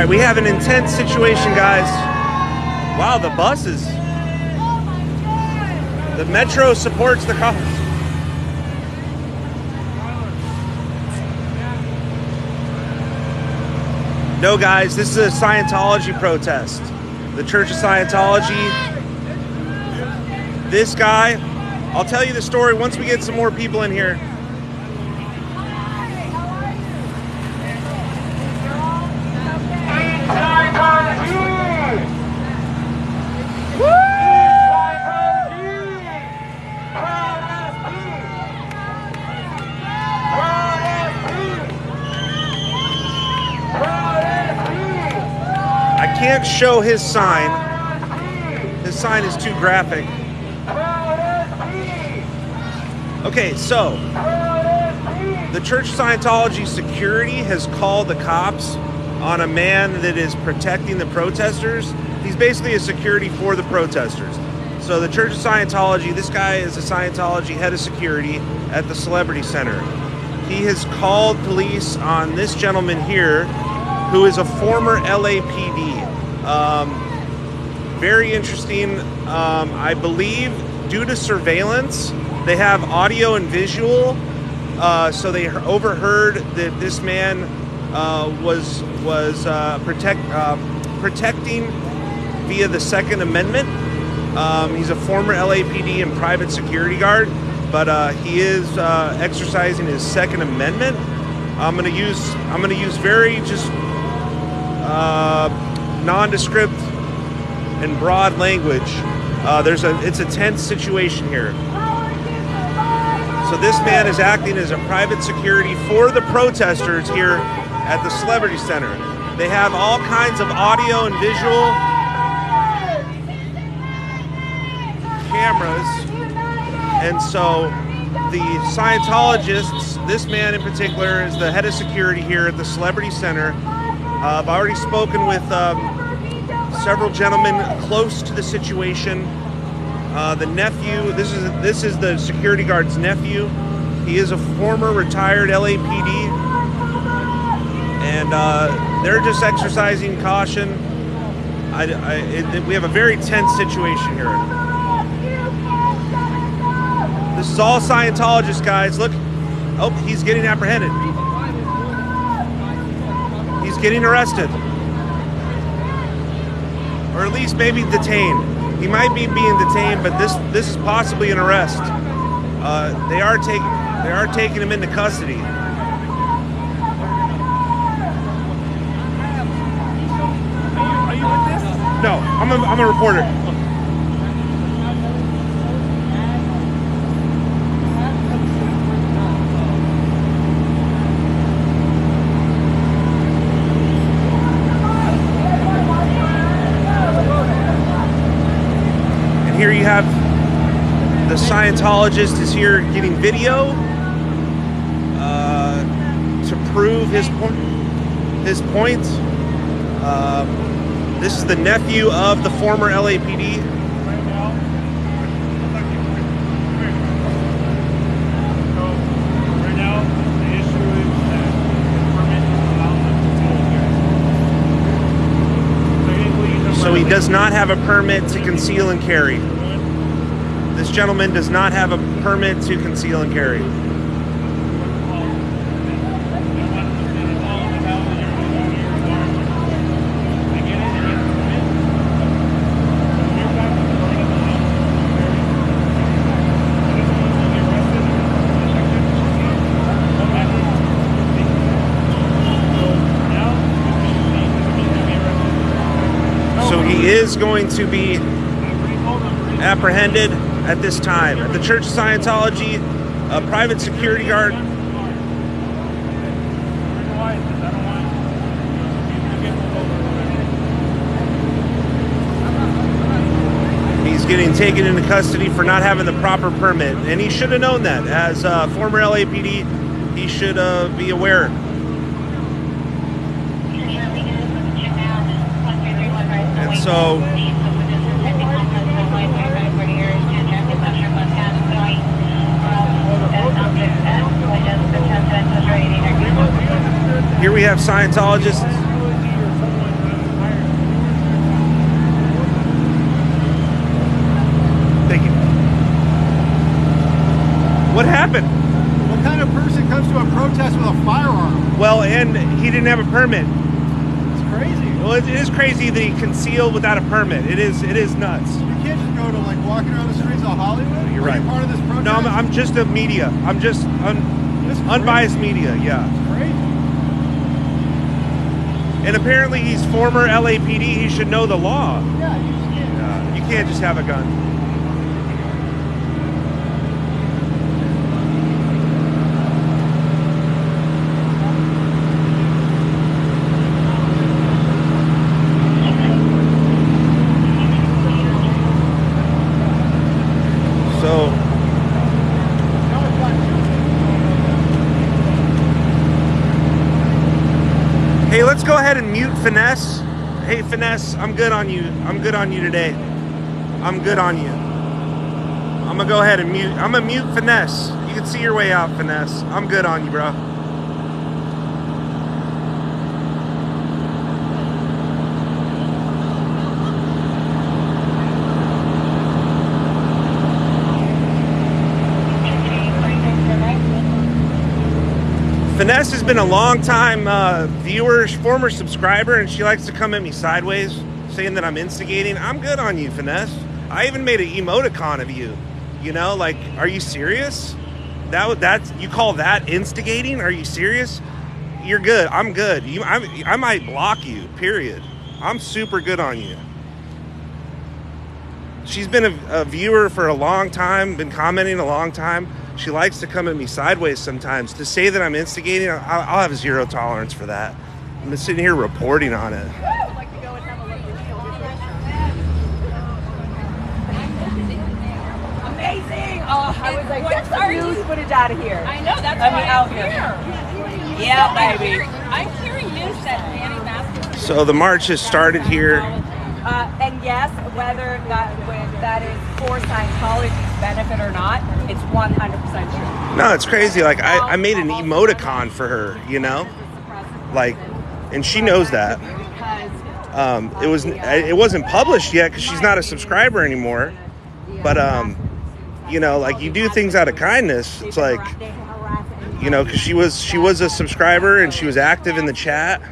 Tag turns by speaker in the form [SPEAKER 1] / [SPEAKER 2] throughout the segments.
[SPEAKER 1] right, we have an intense situation, guys. Wow, the buses. The metro supports the cops. No, guys, this is a Scientology protest. The Church of Scientology. This guy, I'll tell you the story once we get some more people in here. I can't show his sign. His sign is too graphic. Okay, so the Church of Scientology security has called the cops on a man that is protecting the protesters. He's basically a security for the protesters. So the Church of Scientology, this guy is a Scientology head of security at the Celebrity Center. He has called police on this gentleman here, who is a former LAPD. Very interesting. I believe due to surveillance, they have audio and visual. So they overheard that this man was protecting via the Second Amendment. He's a former LAPD and private security guard, but he is exercising his Second Amendment. I'm gonna use very just nondescript and broad language. It's a tense situation here. So this man is acting as a private security for the protesters here at the Celebrity Center. They have all kinds of audio and visual cameras, and so the Scientologists, this man in particular is the head of security here at the Celebrity Center. I've already spoken with several gentlemen close to the situation. The nephew, this is the security guard's nephew. He is a former retired LAPD, and they're just exercising caution. We have a very tense situation here. This is all Scientologists, guys. Look, oh, he's getting apprehended. He's getting arrested, or at least maybe detained. He might be being detained, but this is possibly an arrest. They are taking him into custody.
[SPEAKER 2] Are you with this?
[SPEAKER 1] No, I'm a reporter. Here you have the Scientologist is here getting video to prove his point. This is the nephew of the former LAPD. So he does not have a permit to conceal and carry. This gentleman does not have a permit to conceal and carry. So he is going to be apprehended at this time at the Church of Scientology, a private security guard. He's getting taken into custody for not having the proper permit, and he should have known that. As former LAPD, he should be aware. And so here we have Scientologists and he didn't have a permit.
[SPEAKER 2] It's crazy.
[SPEAKER 1] Well, it is crazy that he concealed without a permit. It is nuts.
[SPEAKER 2] You can't just go to like walking around the streets of Hollywood.
[SPEAKER 1] You're
[SPEAKER 2] Are
[SPEAKER 1] right.
[SPEAKER 2] you part of this protest?
[SPEAKER 1] No, I'm just a media. I'm just unbiased media. Yeah.
[SPEAKER 2] It's crazy.
[SPEAKER 1] And apparently he's former LAPD. He should know the law.
[SPEAKER 2] Yeah, you just can't.
[SPEAKER 1] You can't just have a gun. So, hey, let's go ahead and mute Finesse. Hey, Finesse, I'm good on you. I'm good on you today. I'm good on you. I'm gonna go ahead and mute. I'm gonna mute Finesse. You can see your way out, Finesse. I'm good on you, bro. Finesse has been a long time viewer, former subscriber, and she likes to come at me sideways, saying that I'm instigating. I'm good on you, Finesse. I even made an emoticon of you. You know, like, are you serious? That's you call that instigating? Are you serious? You're good. I'm good. I might block you. Period. I'm super good on you. She's been a viewer for a long time, been commenting a long time. She likes to come at me sideways sometimes. To say that I'm instigating, I'll have zero tolerance for that. I'm just sitting here reporting on it.
[SPEAKER 3] Amazing! Oh, I was like, get some news footage out of here.
[SPEAKER 4] I know, that's
[SPEAKER 3] I mean,
[SPEAKER 4] why
[SPEAKER 3] out
[SPEAKER 4] I'm
[SPEAKER 3] here.
[SPEAKER 4] here.
[SPEAKER 3] Yeah, baby.
[SPEAKER 4] I'm hearing news that anti-maskers.
[SPEAKER 1] So the march has started here.
[SPEAKER 3] And yes, whether that is for Scientology's benefit or not, it's 100% true.
[SPEAKER 1] No, it's crazy. Like, I made an emoticon for her, you know? Like, and she knows that. It wasn't published yet because she's not a subscriber anymore. But, you know, like, you do things out of kindness. It's like, you know, because she was a subscriber and she was active in the chat.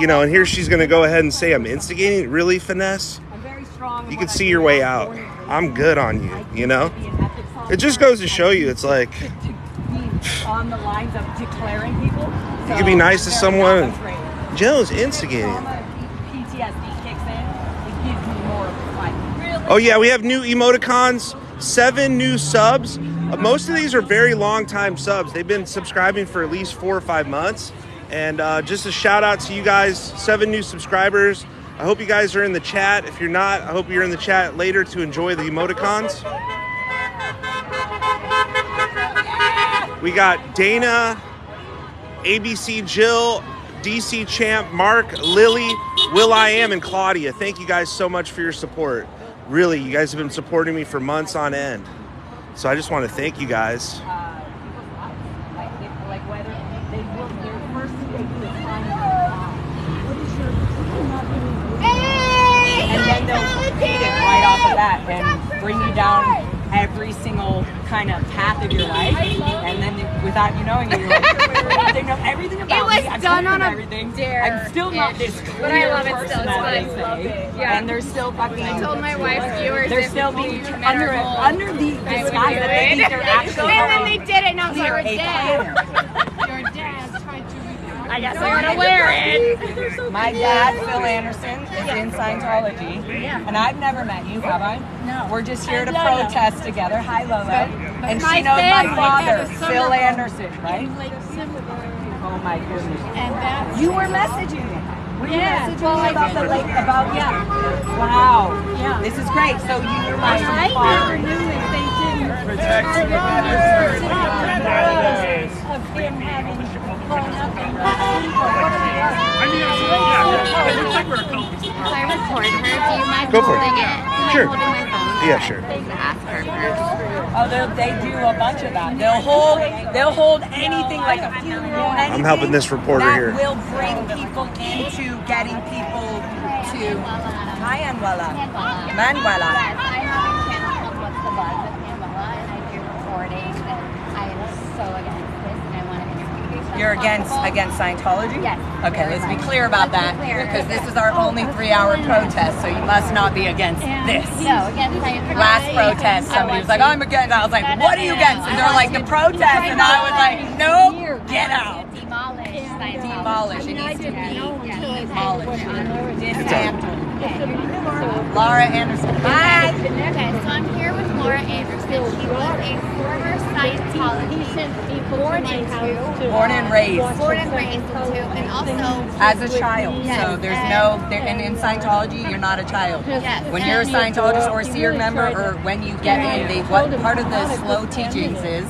[SPEAKER 1] You know, and here she's going to go ahead and say I'm instigating. Really, Finesse? You can see your way out. I'm good on you, you know? It just goes to show you, it's like,
[SPEAKER 3] on the lines of declaring people.
[SPEAKER 1] you can be nice to someone. Joe's instigating.
[SPEAKER 3] PTSD kicks in. It gives me more of a fight.
[SPEAKER 1] Oh yeah, we have new emoticons, 7 new subs. Most of these are very long time subs. They've been subscribing for at least 4 or 5 months. And just a shout out to you guys, 7 new subscribers. I hope you guys are in the chat. If you're not, I hope you're in the chat later to enjoy the emoticons. We got Dana, ABC Jill, DC Champ, Mark, Lily, Will I Am, and Claudia. Thank you guys so much for your support. Really, you guys have been supporting me for months on end. So I just want to thank you guys.
[SPEAKER 3] Like whether they will, their first thing they do is find and then they'll hate it right off of that and bring you down every single kind of path of your life, and then without you knowing it, you're like, they know everything about me. I've done on everything. I'm still not this clear
[SPEAKER 4] But I love it
[SPEAKER 3] person
[SPEAKER 4] still.
[SPEAKER 3] that
[SPEAKER 4] It's
[SPEAKER 3] they
[SPEAKER 4] fun.
[SPEAKER 3] say,
[SPEAKER 4] Yeah.
[SPEAKER 3] and they're still fucking.
[SPEAKER 4] I told my wife's viewers
[SPEAKER 3] They're
[SPEAKER 4] if
[SPEAKER 3] still being
[SPEAKER 4] men
[SPEAKER 3] under
[SPEAKER 4] are cold,
[SPEAKER 3] under the
[SPEAKER 4] I would
[SPEAKER 3] disguise
[SPEAKER 4] do
[SPEAKER 3] that they
[SPEAKER 4] it.
[SPEAKER 3] think they're actually.
[SPEAKER 4] And then they did it, and I was
[SPEAKER 3] clear
[SPEAKER 4] like,
[SPEAKER 3] a
[SPEAKER 4] Dad.
[SPEAKER 3] planner.
[SPEAKER 4] Your dad's trying to. I guess I gotta wear it.
[SPEAKER 3] My dad, Phil Anderson, is in Scientology, and I've never met you, have I? No. We're just here to protest together. Hi, Lola. And she knows my father, Phil Anderson, right? Oh my goodness.
[SPEAKER 4] And that's
[SPEAKER 3] You were messaging me. Were you messaging me about the lake? Wow.
[SPEAKER 4] Yeah.
[SPEAKER 3] This is great. So you were my
[SPEAKER 4] I
[SPEAKER 3] father.
[SPEAKER 4] never knew if they didn't.
[SPEAKER 2] Protect
[SPEAKER 4] Of him having blown up and
[SPEAKER 2] I mean, yeah, it looks like we're a cult.
[SPEAKER 5] I record her. Do you mind
[SPEAKER 1] Go for it.
[SPEAKER 5] holding it? Am
[SPEAKER 1] Sure.
[SPEAKER 5] I holding my phone?
[SPEAKER 1] Yeah, sure.
[SPEAKER 5] Ask her first.
[SPEAKER 3] Oh, they do a bunch of that. They'll hold anything like a funeral.
[SPEAKER 1] I'm helping this reporter
[SPEAKER 3] that
[SPEAKER 1] here.
[SPEAKER 3] will bring people into getting people to. Hi, Manuela. Manuela.
[SPEAKER 5] Yes, I have a channel called What's the Buzz with Manuela, and I do reporting, and I am so against this, and I want to introduce
[SPEAKER 3] You're against Scientology?
[SPEAKER 5] Yes.
[SPEAKER 3] Okay, let's be clear about that, because this is our only 3-hour protest, so you must not be against this.
[SPEAKER 5] No, against Scientology.
[SPEAKER 3] Last protest, somebody was like, I'm against. I was like, what are you against? And they're like, the protest, and I was like, nope, get out.
[SPEAKER 5] Demolish Scientology.
[SPEAKER 3] Demolish. It needs to be demolished.
[SPEAKER 5] Dismantled.
[SPEAKER 3] Laura Anderson. Hi.
[SPEAKER 5] Okay, so I'm here with Laura Anderson. She was a former Scientologist,
[SPEAKER 3] Born and raised.
[SPEAKER 5] born and raised into, and also
[SPEAKER 3] As a child.
[SPEAKER 5] Yes,
[SPEAKER 3] So there's and in Scientology, you're not a child.
[SPEAKER 5] Yes.
[SPEAKER 3] When you're a Scientologist or a seer member, or when you get in, what part of the slow teachings is,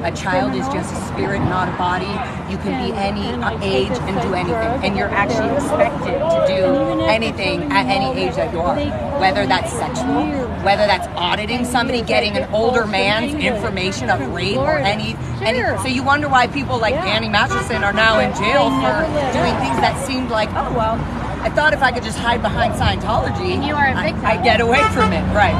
[SPEAKER 3] a child is just a spirit, not a body. You can be any age and do anything. And you're actually expected to do anything at any age that you are. Whether that's sexual, whether that's auditing somebody, getting an older man's information of rape or any. So you wonder why people like Danny Masterson are now in jail for doing things that seemed like, oh, well, I thought if I could just hide behind Scientology,
[SPEAKER 5] And you are a victim.
[SPEAKER 3] I'd get away from it. Right.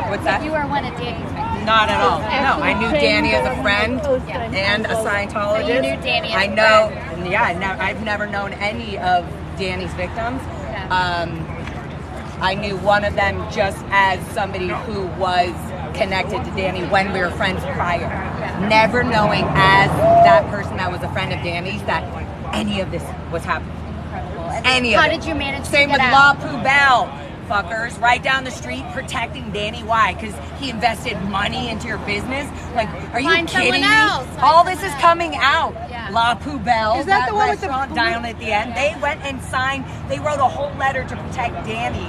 [SPEAKER 3] What's that?
[SPEAKER 5] you are one of Danny's victims.
[SPEAKER 3] Not at all. No, I knew Danny as a friend and a Scientologist.
[SPEAKER 5] So you knew Danny as
[SPEAKER 3] I
[SPEAKER 5] a
[SPEAKER 3] know.
[SPEAKER 5] friend.
[SPEAKER 3] Yeah, I've never known any of Danny's victims. I knew one of them just as somebody who was connected to Danny when we were friends prior. Never knowing as that person that was a friend of Danny's that any of this was happening. Any of
[SPEAKER 5] How
[SPEAKER 3] it.
[SPEAKER 5] did you manage
[SPEAKER 3] Same
[SPEAKER 5] to get
[SPEAKER 3] with
[SPEAKER 5] out?
[SPEAKER 3] La Poubelle. Fuckers, right down the street protecting Danny. Why? Because he invested money into your business? Like, are you
[SPEAKER 5] Find
[SPEAKER 3] kidding
[SPEAKER 5] someone
[SPEAKER 3] me?
[SPEAKER 5] else. Find
[SPEAKER 3] All this is
[SPEAKER 5] someone
[SPEAKER 3] coming out.
[SPEAKER 5] Yeah.
[SPEAKER 3] La Poubelle,
[SPEAKER 6] Is that the one with the
[SPEAKER 3] restaurant down at the end. They went and signed. They wrote a whole letter to protect Danny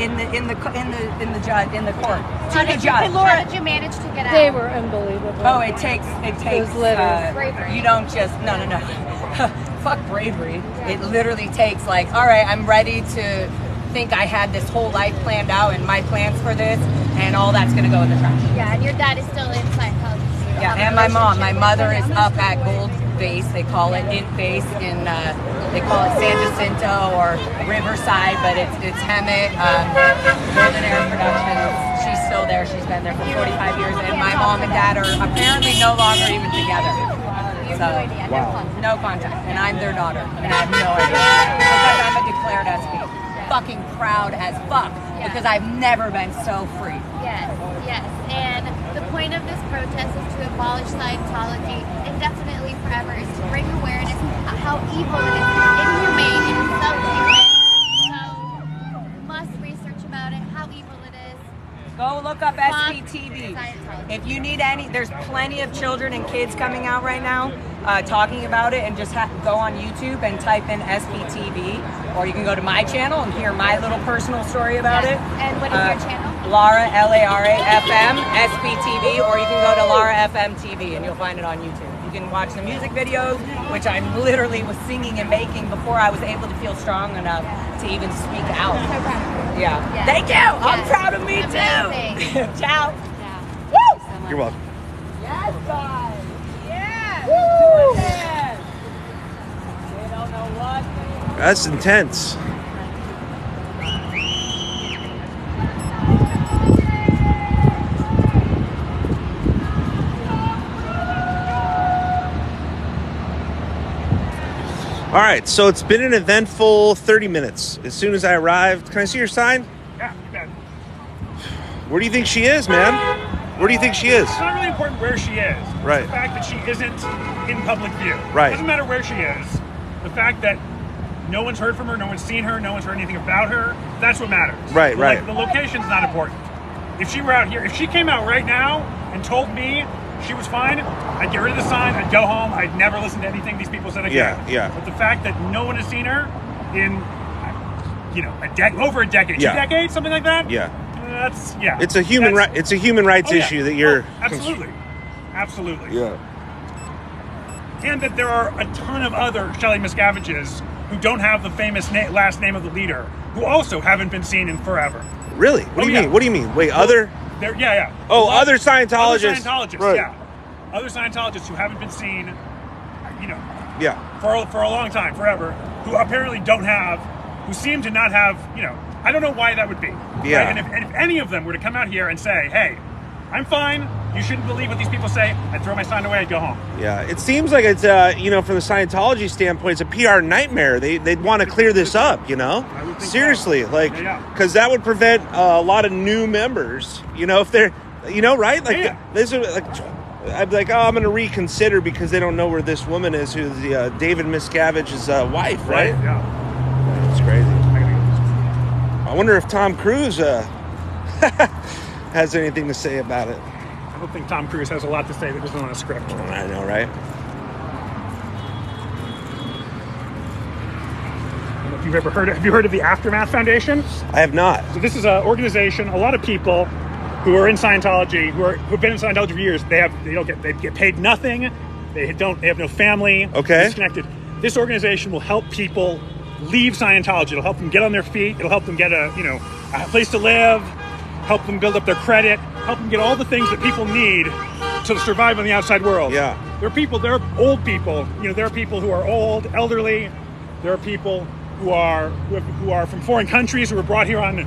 [SPEAKER 3] in the court
[SPEAKER 5] How
[SPEAKER 3] to the
[SPEAKER 5] did
[SPEAKER 3] judge.
[SPEAKER 5] How did you manage to get out?
[SPEAKER 6] They were unbelievable.
[SPEAKER 3] Oh, it takes.
[SPEAKER 5] Bravery.
[SPEAKER 3] You don't just no. Fuck bravery. It literally takes like, all right, I'm ready to think I had this whole life planned out and my plans for this, and all that's gonna go in the trash.
[SPEAKER 5] Yeah, and your dad is still in Scientology. So you
[SPEAKER 3] Yeah,
[SPEAKER 5] have a
[SPEAKER 3] and my mom. My
[SPEAKER 5] relationship
[SPEAKER 3] mother
[SPEAKER 5] with
[SPEAKER 3] is
[SPEAKER 5] him.
[SPEAKER 3] up at Gold Base. They call it Int Base in they call it San Jacinto or Riverside, but it's Hemet, Golden Air Productions. She's still there. She's been there for 45 years, and my mom and dad are apparently no longer even together.
[SPEAKER 5] You have
[SPEAKER 3] So,
[SPEAKER 5] no idea.
[SPEAKER 3] no contact, and I'm their daughter, and I have no idea because I'm a declared SP. Fucking proud as fuck because I've never been so free.
[SPEAKER 5] Yes, yes. And the point of this protest is to abolish Scientology indefinitely forever, is to bring awareness of how evil it is, inhumane, it is self-human. So, must research about it, how evil it is.
[SPEAKER 3] Go look up SPTV.
[SPEAKER 5] Scientology.
[SPEAKER 3] If you need any, there's plenty of children and kids coming out right now talking about it, and just go on YouTube and type in SPTV, or you can go to my channel and hear my little personal story about it.
[SPEAKER 5] And what is your channel?
[SPEAKER 3] Laura, Lara FM, SPTV, or you can go to Lara FM TV and you'll find it on YouTube. You can watch the music videos, which I literally was singing and making before I was able to feel strong enough to even speak out.
[SPEAKER 5] So proud.
[SPEAKER 3] Yeah.
[SPEAKER 5] Yes.
[SPEAKER 3] Thank you. I'm
[SPEAKER 5] Yes.
[SPEAKER 3] proud of me
[SPEAKER 5] Amazing.
[SPEAKER 3] too. Ciao.
[SPEAKER 5] Yeah.
[SPEAKER 3] Woo!
[SPEAKER 1] You're welcome.
[SPEAKER 3] Yes, guys. Yeah. Woo! They don't know what.
[SPEAKER 1] That's intense. All right, so it's been an eventful 30 minutes. As soon as I arrived, can I see your sign?
[SPEAKER 2] Yeah, you bet.
[SPEAKER 1] Where do you think she is, man? Where do you think she is?
[SPEAKER 2] It's not really important where she is. It's
[SPEAKER 1] Right.
[SPEAKER 2] the fact that she isn't in public view.
[SPEAKER 1] Right.
[SPEAKER 2] It doesn't matter where she is. The fact that no one's heard from her, no one's seen her, no one's heard anything about her, that's what matters.
[SPEAKER 1] Right, right.
[SPEAKER 2] The location's not important. If she were out here, if she came out right now and told me she was fine, I'd get rid of the sign, I'd go home, I'd never listen to anything these people said again.
[SPEAKER 1] Yeah, yeah.
[SPEAKER 2] But the fact that no one has seen her in, over a decade,
[SPEAKER 1] Yeah.
[SPEAKER 2] 2 decades, something like that.
[SPEAKER 1] Yeah.
[SPEAKER 2] That's, yeah.
[SPEAKER 1] It's a human
[SPEAKER 2] That's-
[SPEAKER 1] right. It's a human rights
[SPEAKER 2] Oh, yeah.
[SPEAKER 1] issue that you're.
[SPEAKER 2] Oh, absolutely. Absolutely.
[SPEAKER 1] Yeah.
[SPEAKER 2] And that there are a ton of other Shelley Miscaviges who don't have the famous last name of the leader, who also haven't been seen in forever.
[SPEAKER 1] Really? What do you
[SPEAKER 2] yeah.
[SPEAKER 1] mean? What do you mean? Wait, other?
[SPEAKER 2] Yeah.
[SPEAKER 1] Oh,
[SPEAKER 2] Well,
[SPEAKER 1] other Scientologists.
[SPEAKER 2] Other Scientologists,
[SPEAKER 1] Right.
[SPEAKER 2] yeah. Other Scientologists who haven't been seen,
[SPEAKER 1] Yeah.
[SPEAKER 2] for a long time, forever, who apparently don't have, who seem to not have, I don't know why that would be.
[SPEAKER 1] Yeah.
[SPEAKER 2] Right? And if any of them were to come out here and say, hey, I'm fine, you shouldn't believe what these people say. I'd throw my sign away and go home.
[SPEAKER 1] Yeah, it seems like it's, you know, from the Scientology standpoint, it's a PR nightmare. They'd want to clear this up, you know?
[SPEAKER 2] I would think
[SPEAKER 1] Seriously,
[SPEAKER 2] so.
[SPEAKER 1] like,
[SPEAKER 2] Yeah.
[SPEAKER 1] because that would prevent a lot of new members, you know, if they're, you know, right? Like,
[SPEAKER 2] Yeah.
[SPEAKER 1] this is like, I'd be like, oh, I'm going to reconsider because they don't know where this woman is, who's the David Miscavige's wife, right?
[SPEAKER 2] Yeah.
[SPEAKER 1] It's crazy.
[SPEAKER 2] I gotta get
[SPEAKER 1] I wonder if Tom Cruise has anything to say about it.
[SPEAKER 2] I don't think Tom Cruise has a lot to say that isn't on a script.
[SPEAKER 1] I know, right?
[SPEAKER 2] If you've ever heard have you heard of the Aftermath Foundation?
[SPEAKER 1] I have not.
[SPEAKER 2] So this is an organization. A lot of people who are in Scientology, who've been in Scientology for years, they get paid nothing. They have no family.
[SPEAKER 1] Okay.
[SPEAKER 2] Disconnected. This organization will help people leave Scientology. It'll help them get on their feet. It'll help them get a place to live. Help them build up their credit. Help them get all the things that people need to survive in the outside world.
[SPEAKER 1] Yeah.
[SPEAKER 2] There are old people. You know, there are people who are old, elderly. There are people who are from foreign countries who were brought here on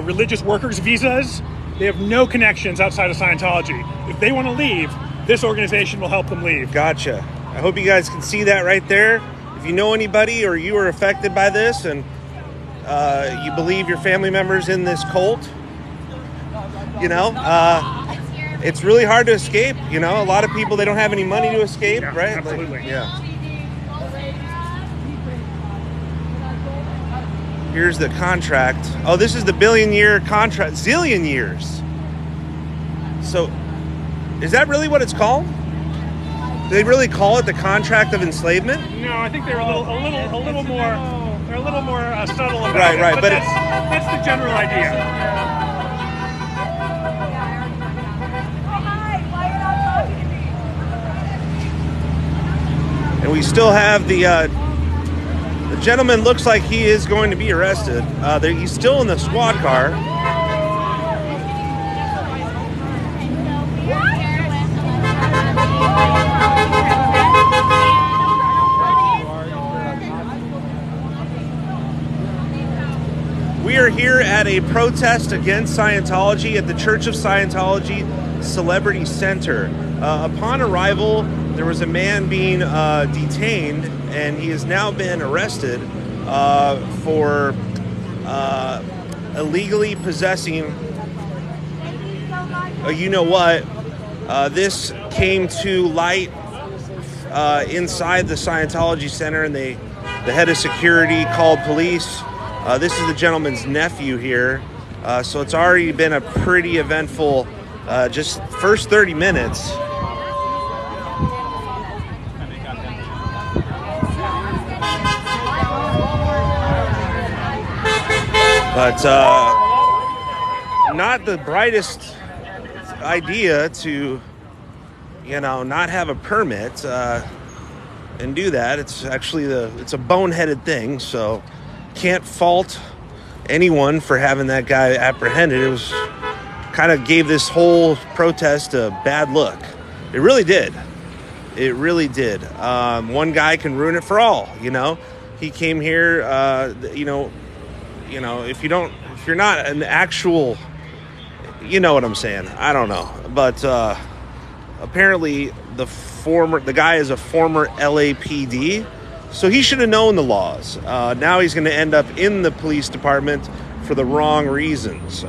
[SPEAKER 2] religious workers visas. They have no connections outside of Scientology. If they want to leave, this organization will help them leave.
[SPEAKER 1] Gotcha. I hope you guys can see that right there. If you know anybody or you are affected by this and you believe your family members in this cult, you know, it's really hard to escape. You know, a lot of people, they don't have any money to escape,
[SPEAKER 2] Yeah,
[SPEAKER 1] right?
[SPEAKER 2] absolutely.
[SPEAKER 1] Like, yeah. Here's the contract. Oh, this is the billion-year contract. Zillion years. So, is that really what it's called? Do they really call it the contract of enslavement?
[SPEAKER 2] No, I think they're a little more. They're a little more subtle about
[SPEAKER 1] Right,
[SPEAKER 2] it.
[SPEAKER 1] right, but
[SPEAKER 2] that's the general idea.
[SPEAKER 1] And we still have the gentleman looks like he is going to be arrested. He's still in the squad car. We are here at a protest against Scientology at the Church of Scientology Celebrity Center. Upon arrival, there was a man being detained, and he has now been arrested for illegally possessing you-know-what. This came to light inside the Scientology Center, and the head of security called police. This is the gentleman's nephew here, so it's already been a pretty eventful just first 30 minutes. But not the brightest idea to, not have a permit and do that. It's actually it's a boneheaded thing, so can't fault anyone for having that guy apprehended. It was kind of gave this whole protest a bad look. It really did. It really did. One guy can ruin it for all, He came here, if you're not an actual, you know what I'm saying. I don't know. But apparently the guy is a former LAPD, so he should have known the laws. Now he's going to end up in the police department for the wrong reasons.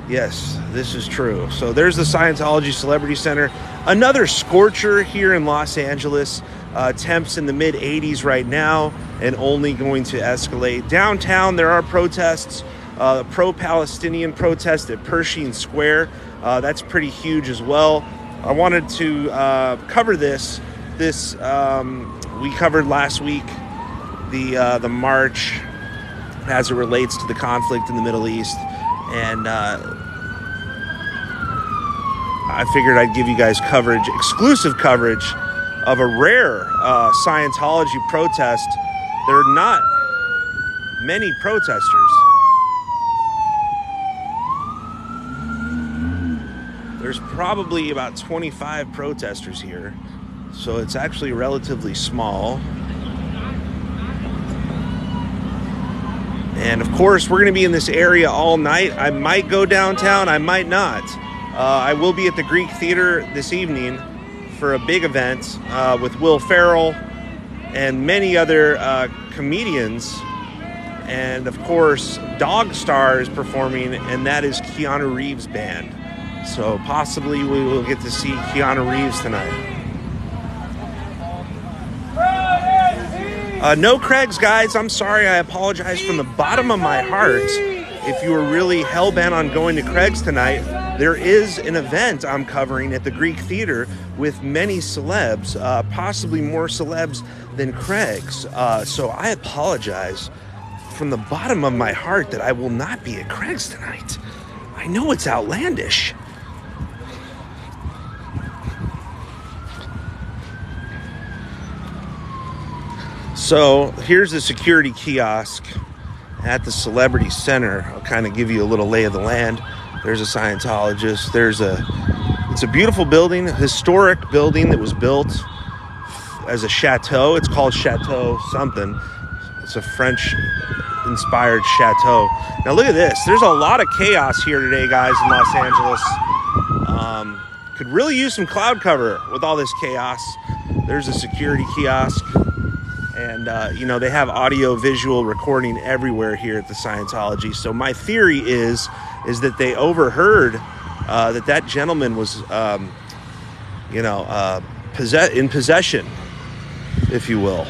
[SPEAKER 1] Yes, this is true. So there's the Scientology Celebrity Center. Another scorcher here in Los Angeles. Temps in the mid-80s right now and only going to escalate. Downtown, there are protests. Pro-Palestinian protest at Pershing Square. That's pretty huge as well. I wanted to cover this. We covered last week the march as it relates to the conflict in the Middle East. And I figured I'd give you guys exclusive coverage of a rare Scientology protest. There are not many protesters. There's probably about 25 protesters here, so it's actually relatively small. And of course, we're going to be in this area all night. I might go downtown, I might not. I will be at the Greek Theater this evening for a big event with Will Ferrell and many other comedians. And of course, Dog Star is performing, and that is Keanu Reeves' band. So possibly we will get to see Keanu Reeves tonight. No Craigs, guys. I'm sorry. I apologize from the bottom of my heart. If you were really hell-bent on going to Craig's tonight, there is an event I'm covering at the Greek Theater with many celebs, possibly more celebs than Craig's. So I apologize from the bottom of my heart that I will not be at Craig's tonight. I know it's outlandish. So here's the security kiosk at the Celebrity Center. I'll kind of give you a little lay of the land. There's a Scientologist. It's a beautiful building, a historic building that was built as a chateau. It's called Chateau something. It's a French-inspired chateau. Now look at this. There's a lot of chaos here today, guys, in Los Angeles. Could really use some cloud cover with all this chaos. There's a security kiosk. And, they have audio-visual recording everywhere here at the Scientology. So my theory is that they overheard that gentleman was, in possession, if you will.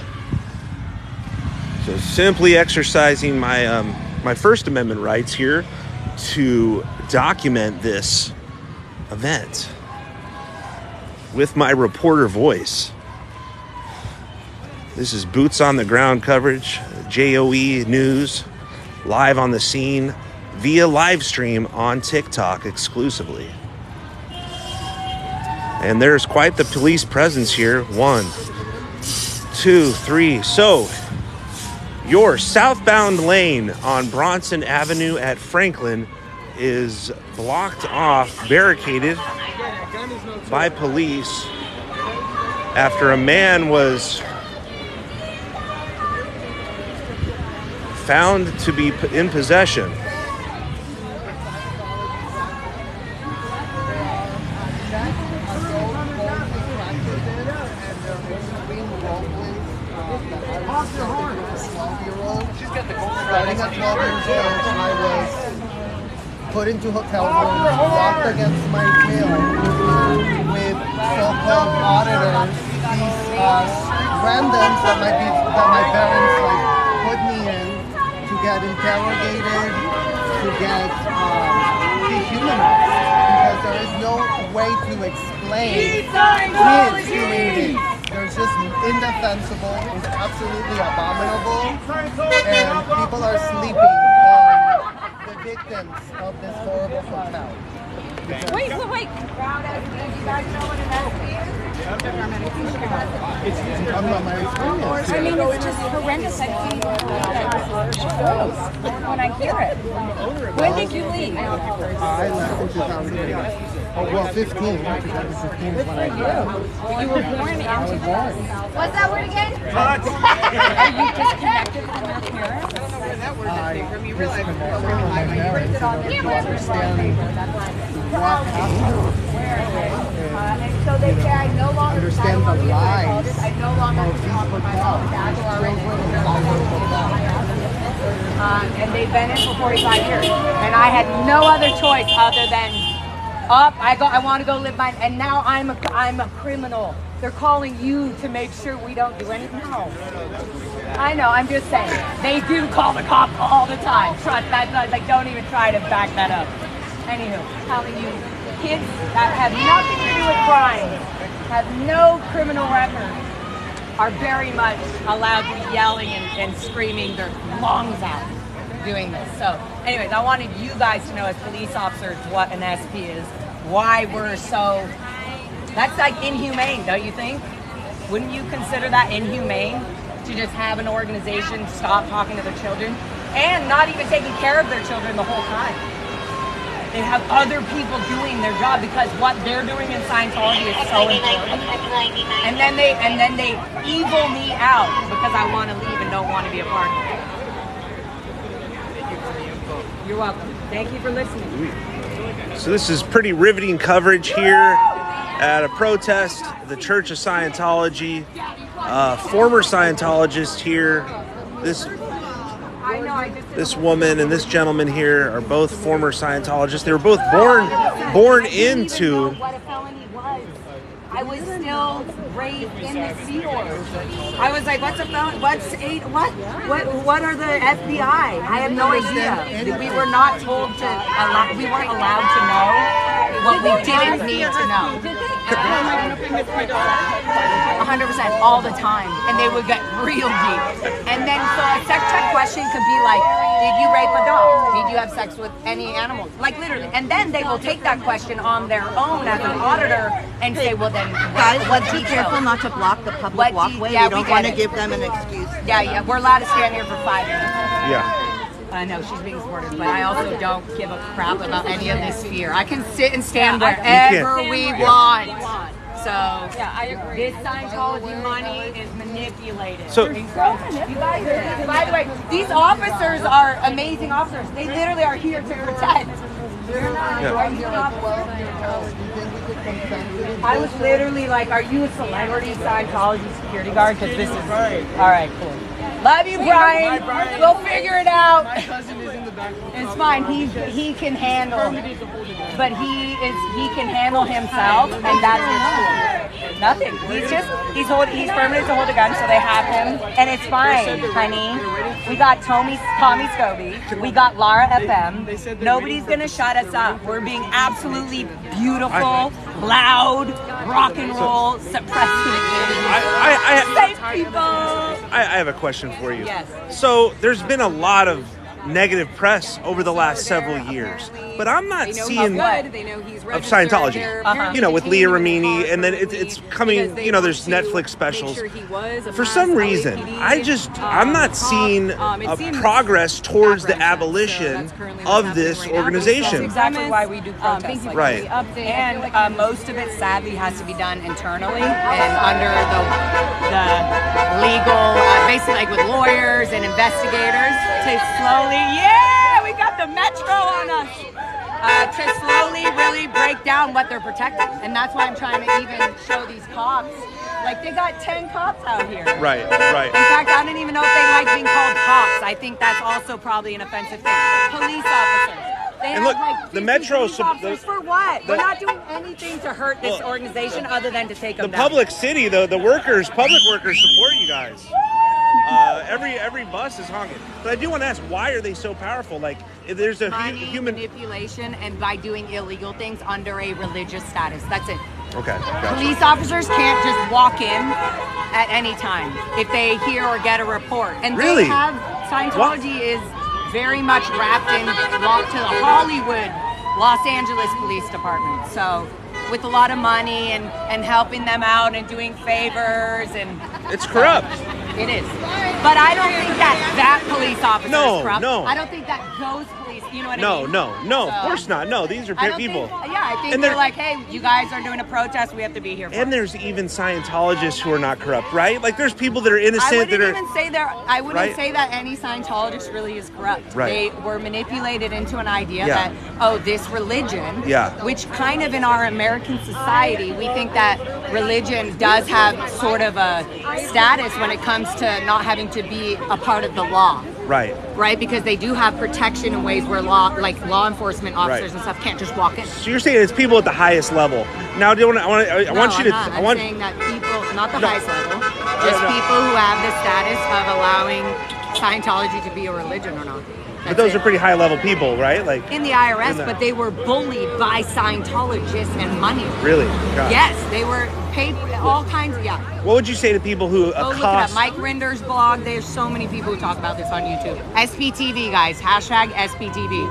[SPEAKER 1] So simply exercising my First Amendment rights here to document this event with my reporter voice. This is boots on the ground coverage, JOE News, live on the scene via live stream on TikTok exclusively. And there's quite the police presence here. 1, 2, 3. So, your southbound lane on Bronson Avenue at Franklin is blocked off, barricaded by police after a man was found to be in possession.
[SPEAKER 6] Starting at 12 years old, I was put into hotel rooms, locked against my tail with so-called auditors, these randoms that my parents put me in to get interrogated, to get dehumanized, because there is no way to explain kids doing this. They're just indefensible. It's absolutely abominable, and people are sleeping on the victims of this horrible hotel.
[SPEAKER 4] Wait.
[SPEAKER 3] Do you guys know what an SP is?
[SPEAKER 6] I'm not my experience.
[SPEAKER 4] I mean, it's just horrendous. I can't when I hear it. When did you leave?
[SPEAKER 6] I left in 2015. Well, 15. 2015 is when I left.
[SPEAKER 4] You were born into this?
[SPEAKER 5] What's that word again?
[SPEAKER 4] Are you disconnected from your parents?
[SPEAKER 6] I disconnected from my parents in order to understand what happened.
[SPEAKER 5] And so they say I no longer
[SPEAKER 6] Understand the lives
[SPEAKER 5] I no longer
[SPEAKER 6] of these hotels, children inside those hotels.
[SPEAKER 3] And they've been in for 45 years. And I had no other choice other than I want to go live mine. And now I'm a criminal. They're calling you to make sure we don't do anything. No. I know, I'm just saying. They do call the cops all the time. Trust that. Like, don't even try to back that up. Anywho, telling you, kids that have nothing to do with crime, have no criminal record, are very much allowed to be yelling and screaming their lungs out doing this. So, anyways, I wanted you guys to know as police officers what an SP is, why we're so... That's like inhumane, don't you think? Wouldn't you consider that inhumane to just have an organization stop talking to their children and not even taking care of their children the whole time? They have other people doing their job because what they're doing in Scientology is so important. And then they evil me out because I want to leave and don't want to be a part of it. You're welcome. Thank you for listening.
[SPEAKER 1] So this is pretty riveting coverage here at a protest, the Church of Scientology. Former Scientologist here. This woman and this gentleman here are both former Scientologists. They were both born into.
[SPEAKER 3] What a felony was. I was still raised in the Sea Org. I was like, what's a felony? What are the FBI? I have no idea. We were not told to allow. We weren't allowed to know what we didn't need to know. 100% all the time, and they would get real deep. And then so a sex check question could be like, did you rape a dog? Did you have sex with any animals? Like literally. And then they will take that question on their own as an auditor and say, well then,
[SPEAKER 7] guys,
[SPEAKER 3] what
[SPEAKER 7] let's be careful not to block the public walkway.
[SPEAKER 3] Yeah,
[SPEAKER 7] we don't want to give them an excuse.
[SPEAKER 3] Yeah, we're allowed to stand here for 5 minutes.
[SPEAKER 1] Yeah.
[SPEAKER 3] I know she's being supportive, but I also don't give a crap about any of this fear. I can sit and stand wherever we want. So
[SPEAKER 4] Yeah, I agree.
[SPEAKER 3] this Scientology money is manipulated.
[SPEAKER 1] So-
[SPEAKER 3] You guys, by the way, these officers are amazing officers. They literally are here to protect. Are you not I was literally like, are you a celebrity Scientology security guard? Because this is all right, cool. Love you, Brian. We'll figure it out.
[SPEAKER 6] My cousin is in the back.
[SPEAKER 3] It's fine. He can handle, but he can handle himself, and that's nothing. He's permanent to hold a gun, so they have him, and it's fine, honey. We got Tommy Scobie. We got Lara FM. Nobody's gonna shut us up. We're being absolutely beautiful, loud, rock and roll, suppressing safe people.
[SPEAKER 1] I have a question for you.
[SPEAKER 3] Yes.
[SPEAKER 1] So there's been a lot of negative press over the last several years, but I'm not seeing of Scientology. You know, with Leah Remini, and then it's coming. You know, there's Netflix specials. For some reason, I'm not seeing a progress towards the abolition of this organization.
[SPEAKER 3] That's exactly why we do protests.
[SPEAKER 1] Right.
[SPEAKER 3] And most of it, sadly, has to be done internally and under the legal, basically like with lawyers and investigators to slowly, we got the metro on us, to slowly really break down what they're protecting. And that's why I'm trying to even show these cops. Like, they got 10 cops out here.
[SPEAKER 1] Right.
[SPEAKER 3] In fact, I don't even know if they like being called cops. I think that's also probably an offensive thing. Police officers. They
[SPEAKER 1] And
[SPEAKER 3] have
[SPEAKER 1] look,
[SPEAKER 3] like
[SPEAKER 1] the
[SPEAKER 3] 50
[SPEAKER 1] Metro
[SPEAKER 3] police officers for what? We're not doing anything to hurt this organization other than to take them
[SPEAKER 1] The
[SPEAKER 3] down.
[SPEAKER 1] public city, the public workers support you guys. Every bus is honking. But I do want to ask, why are they so powerful? Like, if there's a
[SPEAKER 3] Money,
[SPEAKER 1] human
[SPEAKER 3] manipulation, and by doing illegal things under a religious status. That's it.
[SPEAKER 1] Okay. Gotcha.
[SPEAKER 3] Police officers can't just walk in at any time if they hear or get a report. And
[SPEAKER 1] Really?
[SPEAKER 3] they have Scientology is very much wrapped in locked to the Hollywood, Los Angeles Police Department. So with a lot of money and helping them out and doing favors and
[SPEAKER 1] It's corrupt.
[SPEAKER 3] it is. But I don't think that police officer
[SPEAKER 1] No,
[SPEAKER 3] is corrupt.
[SPEAKER 1] no.
[SPEAKER 3] I don't think that those police, you know what I
[SPEAKER 1] No,
[SPEAKER 3] mean?
[SPEAKER 1] no, of
[SPEAKER 3] So-
[SPEAKER 1] course not. No, these are
[SPEAKER 3] I don't
[SPEAKER 1] people.
[SPEAKER 3] I think
[SPEAKER 1] And
[SPEAKER 3] they're
[SPEAKER 1] they're-
[SPEAKER 3] like, hey, you guys are doing a protest, we have to be here for
[SPEAKER 1] And
[SPEAKER 3] it.
[SPEAKER 1] there's even Scientologists who are not corrupt, right? Like, there's people that are innocent
[SPEAKER 3] I
[SPEAKER 1] that
[SPEAKER 3] wouldn't
[SPEAKER 1] are.
[SPEAKER 3] even say I wouldn't
[SPEAKER 1] Right?
[SPEAKER 3] say that any Scientologist really is corrupt.
[SPEAKER 1] Right.
[SPEAKER 3] They were manipulated into an idea
[SPEAKER 1] Yeah.
[SPEAKER 3] that, this religion,
[SPEAKER 1] Yeah.
[SPEAKER 3] which kind of in our American society, we think that religion does have sort of a status when it comes to not having to be a part of the law. Right, because they do have protection in ways where law enforcement officers and stuff can't just walk in.
[SPEAKER 1] So you're saying it's people at the highest level. Now, I want you to.
[SPEAKER 3] I'm saying that people, not the highest level, just people who have the status of allowing Scientology to be a religion or not.
[SPEAKER 1] But those are pretty high level people, right? Like
[SPEAKER 3] in the IRS, but they were bullied by Scientologists and money.
[SPEAKER 1] Really? God.
[SPEAKER 3] Yes, they were paid all kinds. Yeah.
[SPEAKER 1] What would you say to people who
[SPEAKER 3] Go look it up. Mike Rinder's blog. There's so many people who talk about this on YouTube. SPTV, guys. Hashtag SPTV.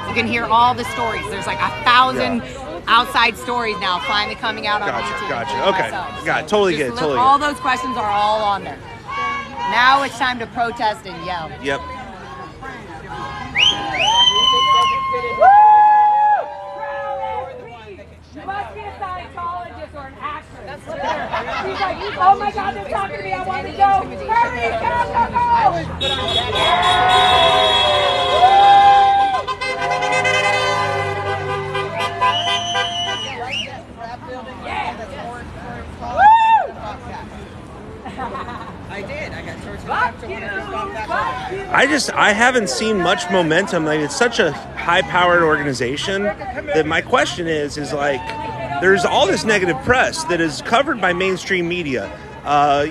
[SPEAKER 3] You can hear all the stories. There's like 1,000 outside stories now finally coming out on YouTube.
[SPEAKER 1] Gotcha. Okay. Got it. Totally get it. Totally.
[SPEAKER 3] All those questions are all on there. Now it's time to protest and yell.
[SPEAKER 1] Yep.
[SPEAKER 3] You must be a Scientologist or an actress. She's like, oh my God, they're talking to me. I want to go. Hurry, go, go, go.
[SPEAKER 1] I haven't seen much momentum. Like, it's such a high-powered organization that my question is like, there's all this negative press that is covered by mainstream media.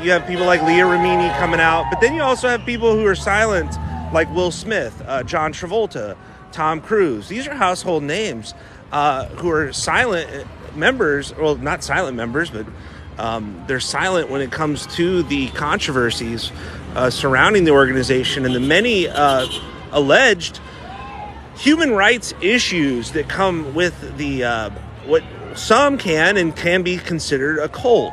[SPEAKER 1] You have people like Leah Remini coming out, but then you also have people who are silent, like Will Smith, John Travolta, Tom Cruise. These are household names who are silent members, well, not silent members, but they're silent when it comes to the controversies surrounding the organization and the many alleged human rights issues that come with the what some can be considered a cult.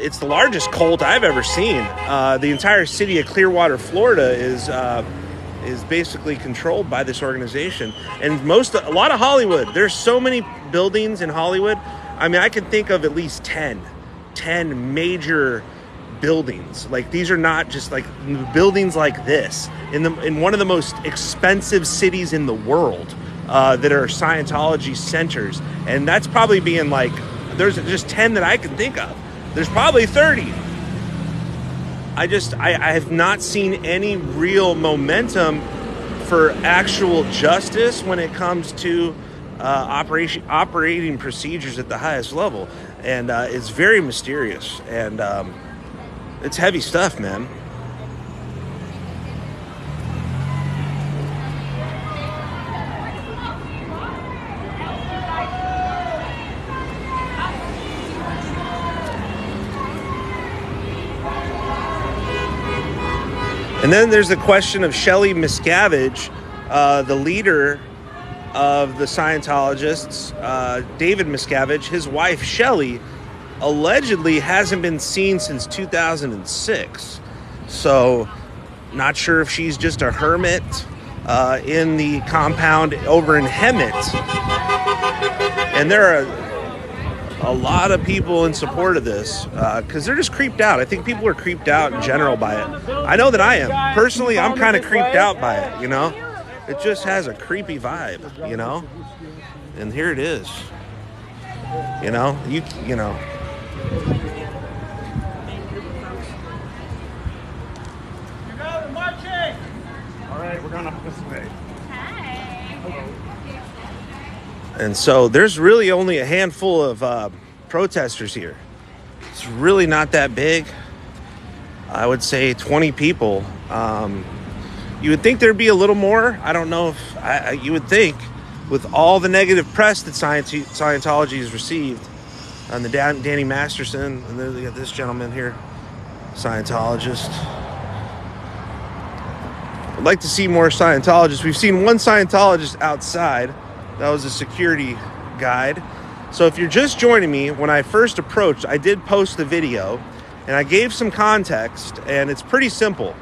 [SPEAKER 1] It's the largest cult I've ever seen. The entire city of Clearwater, Florida, is basically controlled by this organization, and a lot of Hollywood. There's so many buildings in Hollywood. I mean, I can think of at least 10 major buildings. Like, these are not just like buildings like this in one of the most expensive cities in the world that are Scientology centers, and that's probably being like, there's just 10 that I can think of. There's probably 30. I have not seen any real momentum for actual justice when it comes to operating procedures at the highest level, and it's very mysterious, and it's heavy stuff, man. And then there's the question of Shelley Miscavige, the leader of the Scientologists, David Miscavige. His wife, Shelley, allegedly hasn't been seen since 2006. So, not sure if she's just a hermit in the compound over in Hemet. And there are a lot of people in support of this because they're just creeped out. I think people are creeped out in general by it. I know that I am. Personally, I'm kind of creeped out by it, you know? It just has a creepy vibe, you know? And here it is. You know? You know.
[SPEAKER 2] All right, we're going up this way.
[SPEAKER 1] And so there's really only a handful of protesters here. It's really not that big. I would say 20 people. You would think there'd be a little more. I don't know if you would think, with all the negative press that Scientology has received, and the Danny Masterson, and then we got this gentleman here, Scientologist. I'd like to see more Scientologists. We've seen one Scientologist outside. That was a security guide. So if you're just joining me, when I first approached, I did post the video, and I gave some context, and it's pretty simple.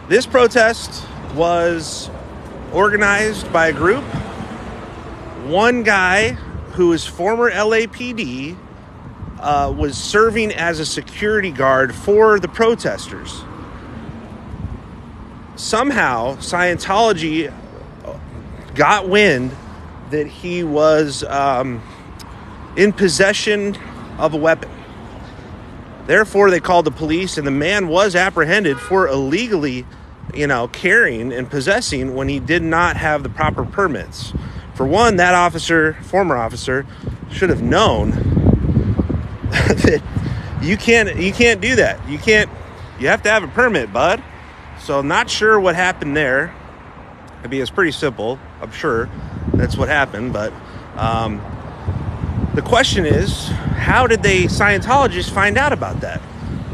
[SPEAKER 1] This protest was organized by a group. One guy who is former LAPD was serving as a security guard for the protesters. Somehow, Scientology got wind that he was in possession of a weapon. Therefore, they called the police, and the man was apprehended for illegally, carrying and possessing when he did not have the proper permits. For one, that former officer, should have known that you can't do that. You have to have a permit, bud. So not sure what happened there. I mean, it's pretty simple. I'm sure that's what happened. But the question is, how did Scientologists find out about that?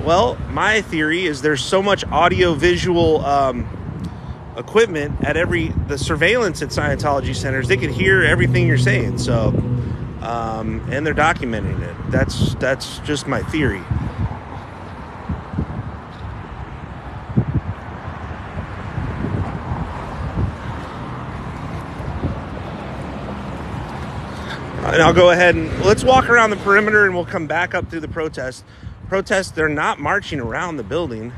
[SPEAKER 1] Well, my theory is there's so much audio-visual equipment at the surveillance at Scientology centers, they could hear everything you're saying. So, and they're documenting it. That's just my theory. And I'll go ahead and let's walk around the perimeter, and we'll come back up through the protest. They're not marching around the building.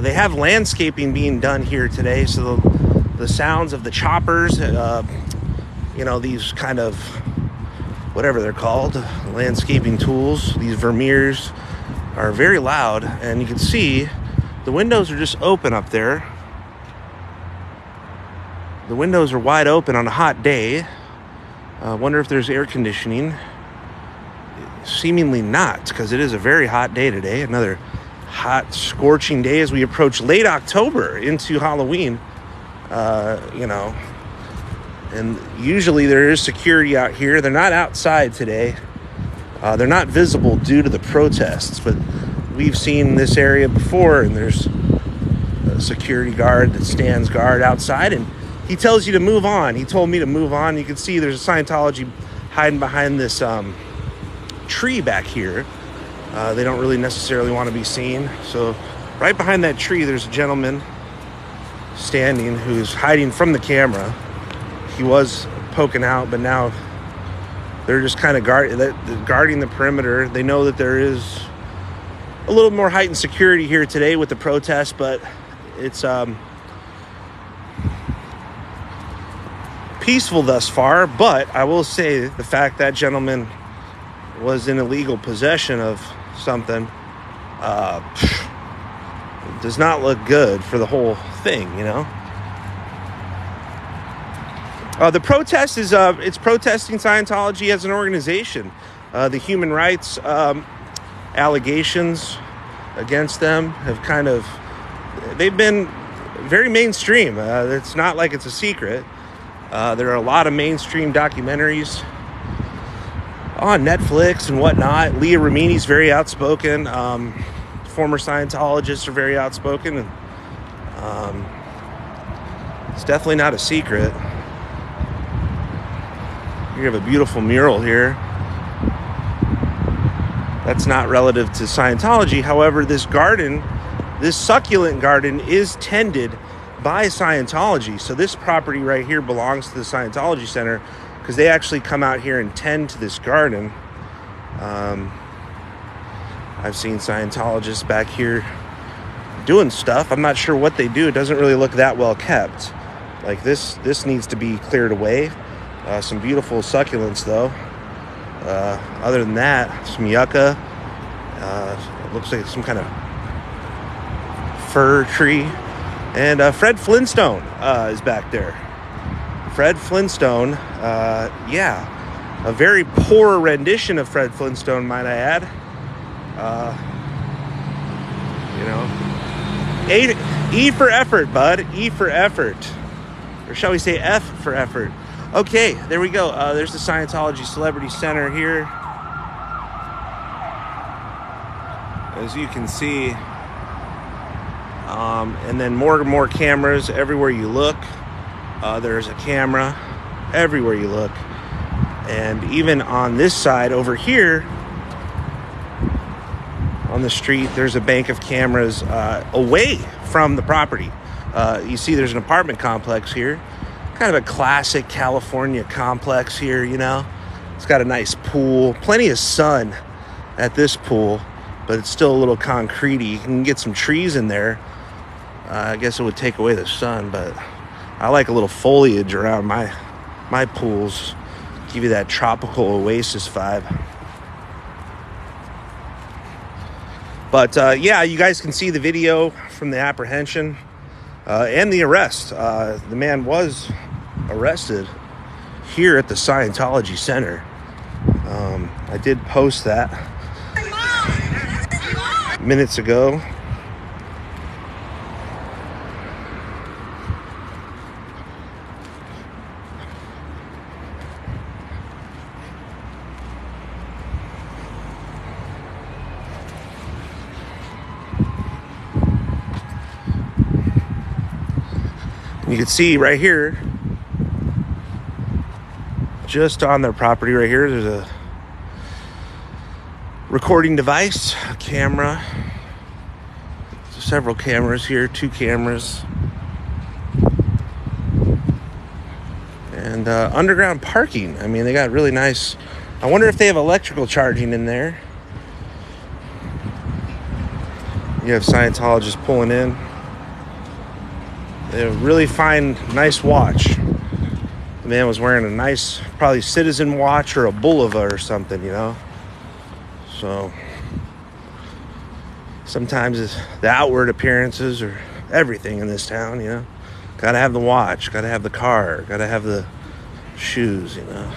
[SPEAKER 1] They have landscaping being done here today, so the sounds of the choppers, these kind of, whatever they're called, landscaping tools, these Vermeers, are very loud, and you can see The windows are just open up there. The windows are wide open on a hot day. I wonder if there's air conditioning. Seemingly not, because it is a very hot day today. Another hot, scorching day as we approach late October into Halloween. You know, and usually there is security out here. They're not outside today. They're not visible due to the protests, but we've seen this area before, and there's a security guard that stands guard outside, and he tells you to move on. He told me to move on. You can see there's a Scientology hiding behind this tree back here. They don't really necessarily want to be seen. So right behind that tree, there's a gentleman standing who's hiding from the camera. He was poking out, but now they're just kind of guarding the perimeter. They know that there is a little more heightened security here today with the protest, but it's peaceful thus far. But I will say the fact that gentleman was in illegal possession of something does not look good for the whole thing, you know. The protest is it's protesting Scientology as an organization. The human rights allegations against them have they've been very mainstream. It's not like it's a secret. There are a lot of mainstream documentaries on Netflix and whatnot. Leah Remini's very outspoken. Former Scientologists are very outspoken, and it's definitely not a secret. You have a beautiful mural here. That's not relative to Scientology. However, this garden, this succulent garden, is tended by Scientology. So this property right here belongs to the Scientology Center because they actually come out here and tend to this garden. I've seen Scientologists back here doing stuff. I'm not sure what they do. It doesn't really look that well kept. Like this needs to be cleared away. Some beautiful succulents though. Other than that, some yucca. It looks like some kind of fir tree. And Fred Flintstone is back there. Fred Flintstone, yeah, a very poor rendition of Fred Flintstone, might I add. You know, E for effort, bud. E for effort. Or shall we say F for effort? Okay, there we go. There's the Scientology Celebrity Center here. As you can see. And then more and more cameras everywhere you look. There's a camera everywhere you look. And even on this side over here, on the street, there's a bank of cameras away from the property. You see there's an apartment complex here. Kind of a classic California complex here, you know. It's got a nice pool, plenty of sun at this pool, but it's still a little concrete-y. You can get some trees in there. I guess it would take away the sun, but I like a little foliage around my pools. Give you that tropical oasis vibe. But yeah, you guys can see the video from the apprehension and the arrest. The man was arrested here at the Scientology Center. I did post that minutes ago. You can see right here, just on their property right here, there's a recording device, a camera, several cameras here, 2 cameras, and underground parking. I mean, they got really nice. I wonder if they have electrical charging in there. You have Scientologists pulling in. They have a really fine, nice watch. The man was wearing a nice, probably Citizen watch or a Bulova or something, you know. So, sometimes it's the outward appearances or everything in this town, you know. Gotta have the watch, gotta have the car, gotta have the shoes, you know.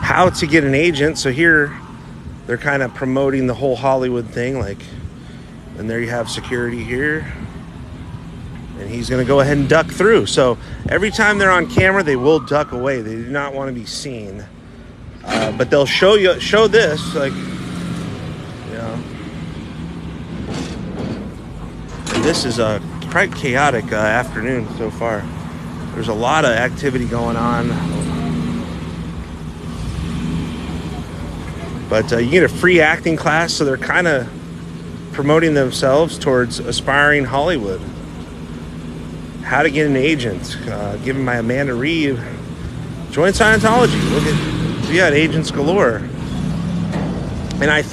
[SPEAKER 1] How to get an agent. So here they're kind of promoting the whole Hollywood thing, like, and there you have security here, and he's going to go ahead and duck through. So every time they're on camera, they will duck away. They do not want to be seen, but they'll show this, like, you know. And this is a quite chaotic afternoon so far. There's a lot of activity going on. But you get a free acting class, so they're kind of promoting themselves towards aspiring Hollywood. How to get an agent, given by Amanda Reeve. Join Scientology. We got agents galore. And I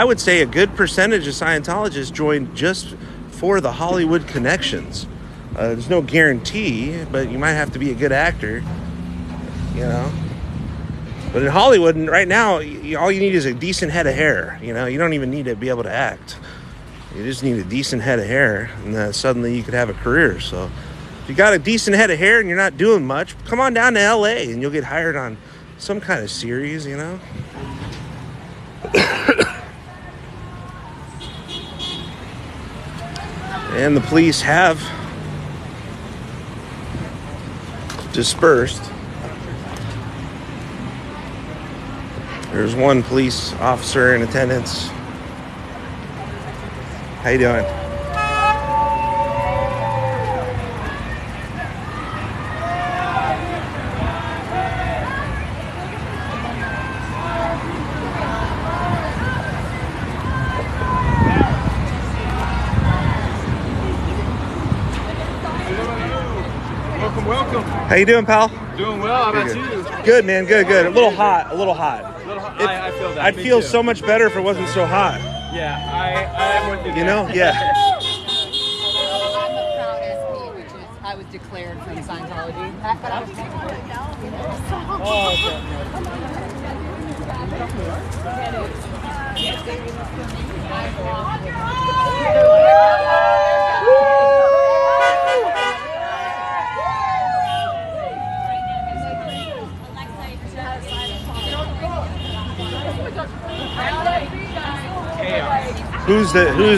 [SPEAKER 1] would say a good percentage of Scientologists join just for the Hollywood connections. There's no guarantee, but you might have to be a good actor, you know. But in Hollywood, right now, all you need is a decent head of hair. You know, you don't even need to be able to act. You just need a decent head of hair, and suddenly you could have a career. So if you got a decent head of hair and you're not doing much, come on down to LA and you'll get hired on some kind of series, you know. And the police have dispersed. There's one police officer in attendance. How you doing?
[SPEAKER 8] Welcome.
[SPEAKER 1] How you doing, pal?
[SPEAKER 8] Doing well. How about you?
[SPEAKER 1] Good, man. Good. A little hot.
[SPEAKER 8] I feel that.
[SPEAKER 1] I'd
[SPEAKER 8] Me
[SPEAKER 1] feel
[SPEAKER 8] too.
[SPEAKER 1] so much better if it wasn't so hot.
[SPEAKER 8] Yeah, I am with you.
[SPEAKER 1] You know? Yeah.
[SPEAKER 3] I'm a proud SP, which is I was declared from Scientology. But I was
[SPEAKER 1] Who's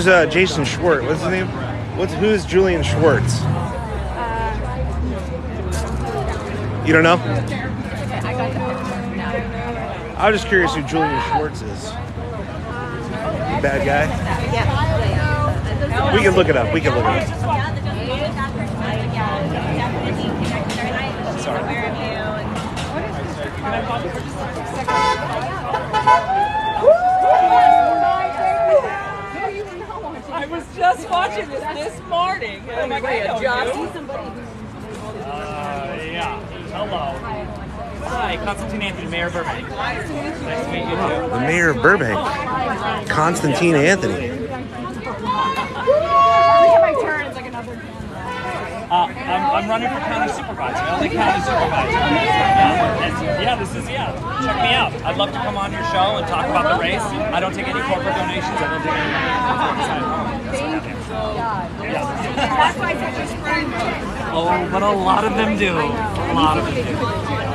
[SPEAKER 1] Jason Schwartz? What's his name? Who's Julian Schwartz? You don't know? I was just curious who Julian Schwartz is. Bad guy? We can look it up.
[SPEAKER 3] I was just watching this morning. Oh my God,
[SPEAKER 9] Yeah. Hello. Hi, Constantine Anthony, Mayor of Burbank. Nice to meet you too.
[SPEAKER 1] The mayor of Burbank, Constantine Anthony.
[SPEAKER 3] Every time I turn, it's like another.
[SPEAKER 9] I'm running for county supervisor, LA County Supervisor. Check me out. I'd love to come on your show and talk about the race. I don't take any corporate donations. I don't take any
[SPEAKER 3] That's why I said just friend.
[SPEAKER 9] Oh, but a lot of them do.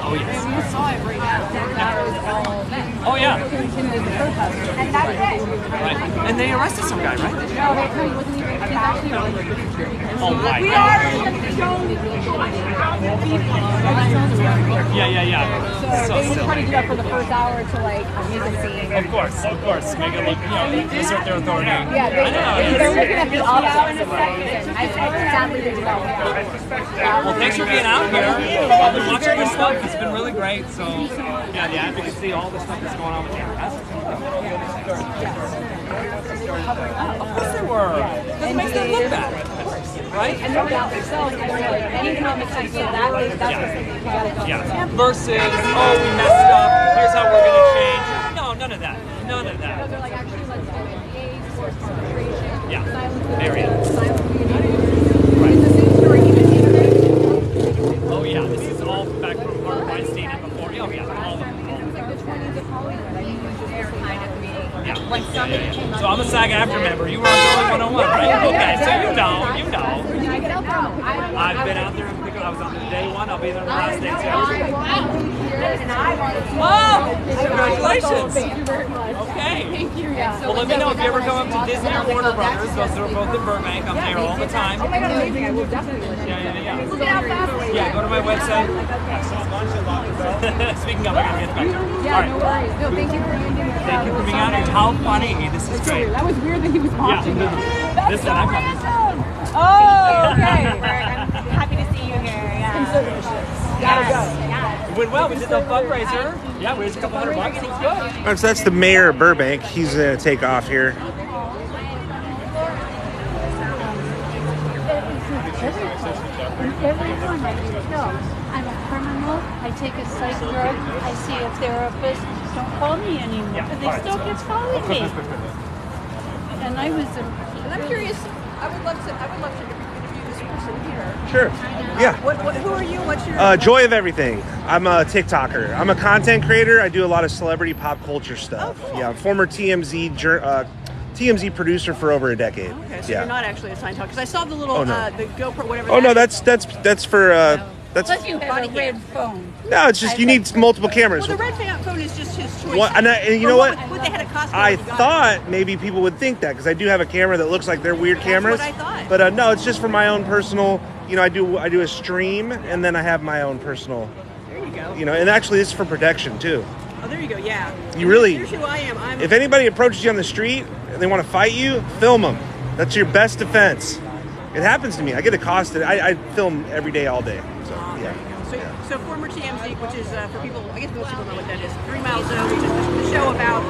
[SPEAKER 9] Oh, yes.
[SPEAKER 3] You saw it right now. That was all men.
[SPEAKER 9] Oh, yeah.
[SPEAKER 3] And that's it.
[SPEAKER 9] Right. And they arrested some guy, right?
[SPEAKER 3] No, he wasn't even. He's actually really good.
[SPEAKER 9] Oh, my
[SPEAKER 3] We
[SPEAKER 9] God.
[SPEAKER 3] are shown.
[SPEAKER 9] Yeah.
[SPEAKER 3] So they were trying to do that for the first hour to like make a scene.
[SPEAKER 9] Of course. Make it look, assert their authority.
[SPEAKER 3] Yeah, they're looking at the opposite. I said, sadly, they did not.
[SPEAKER 9] Well, thanks for being out here. I've been watching your stuff. It's been really great. So, yeah, the advocacy, all the stuff that's going on with the Of course they were. Because it makes them look bad. Right?
[SPEAKER 3] And they're about themselves, and they're like, anything on the side, that's what you gotta go.
[SPEAKER 9] Yeah. Versus, we messed up. Here's how we're gonna change. No, none of that.
[SPEAKER 3] No, they're like, actually, let's do NDAs, forced concentration.
[SPEAKER 9] Yeah. Period.
[SPEAKER 3] Silent community. It's the same story, even internet.
[SPEAKER 9] Oh yeah, this is all back from Mark Weinstein and before. SAG after member. You were on Zoe 101, right? Okay, so you know. I've been out there. I was on the day one. I'll be there the last day too. Oh, congratulations. Okay. Thank you. Well, let me know if you ever come up to Disney or Warner Brothers. Those are both in Burbank. I'm there all the time.
[SPEAKER 4] Oh my God, amazing. I will definitely listen.
[SPEAKER 9] Yeah.
[SPEAKER 4] Look at how fast.
[SPEAKER 9] Yeah, go to my website. Speaking of, I gotta get back to it.
[SPEAKER 4] Yeah, no worries. No, thank you for being here.
[SPEAKER 9] Thank you for being out here. How funny. This is great.
[SPEAKER 4] That was weird that he was watching.
[SPEAKER 9] Yeah. Listen, I'm
[SPEAKER 4] Oh, okay.
[SPEAKER 5] I'm happy to see you here. Yeah.
[SPEAKER 9] It went well. We did the fundraiser. Yeah, we raised a couple $100. It was good.
[SPEAKER 1] All right, so that's the mayor of Burbank. He's going to take off here.
[SPEAKER 10] Everyone I tell, I'm a criminal, I take a psych drug, I see a therapist, don't call me anymore, but they still keep calling me. And I was
[SPEAKER 11] And I'm curious, I would love to interview this person here.
[SPEAKER 1] Sure. Yeah.
[SPEAKER 11] Who are you? What's your
[SPEAKER 1] Joy of everything. I'm a TikToker. I'm a content creator. I do a lot of celebrity pop culture stuff.
[SPEAKER 11] Oh, cool.
[SPEAKER 1] Yeah, I'm former TMZ producer for over a decade.
[SPEAKER 11] Okay, so
[SPEAKER 1] yeah.
[SPEAKER 11] you're not actually a Scientologist. Because I saw the little,
[SPEAKER 1] Oh, no.
[SPEAKER 11] the GoPro, whatever.
[SPEAKER 1] Oh no,
[SPEAKER 11] that
[SPEAKER 1] that's for that's.
[SPEAKER 10] Plus you have a red phone.
[SPEAKER 1] No, it's just you need multiple cameras.
[SPEAKER 11] Well, the red phone is just his choice.
[SPEAKER 1] Well, and you know what?
[SPEAKER 11] What they had at Costco.
[SPEAKER 1] I
[SPEAKER 11] when you got
[SPEAKER 1] thought maybe people would think that because I do have a camera that looks like they're weird cameras.
[SPEAKER 11] what I thought.
[SPEAKER 1] But no, it's just for my own personal. You know, I do a stream and then I have my own personal.
[SPEAKER 11] There you go.
[SPEAKER 1] You know, and actually this is for protection too.
[SPEAKER 11] Oh, there you go. Yeah.
[SPEAKER 1] You really.
[SPEAKER 11] Here's who I am.
[SPEAKER 1] If anybody approaches you on the street and they want to fight you, film them. That's your best defense. It happens to me. I get accosted. I film every day, all day. So yeah.
[SPEAKER 11] So former TMZ, which is for people, I guess most people know what that is. 3 Mile Zone, which is the show about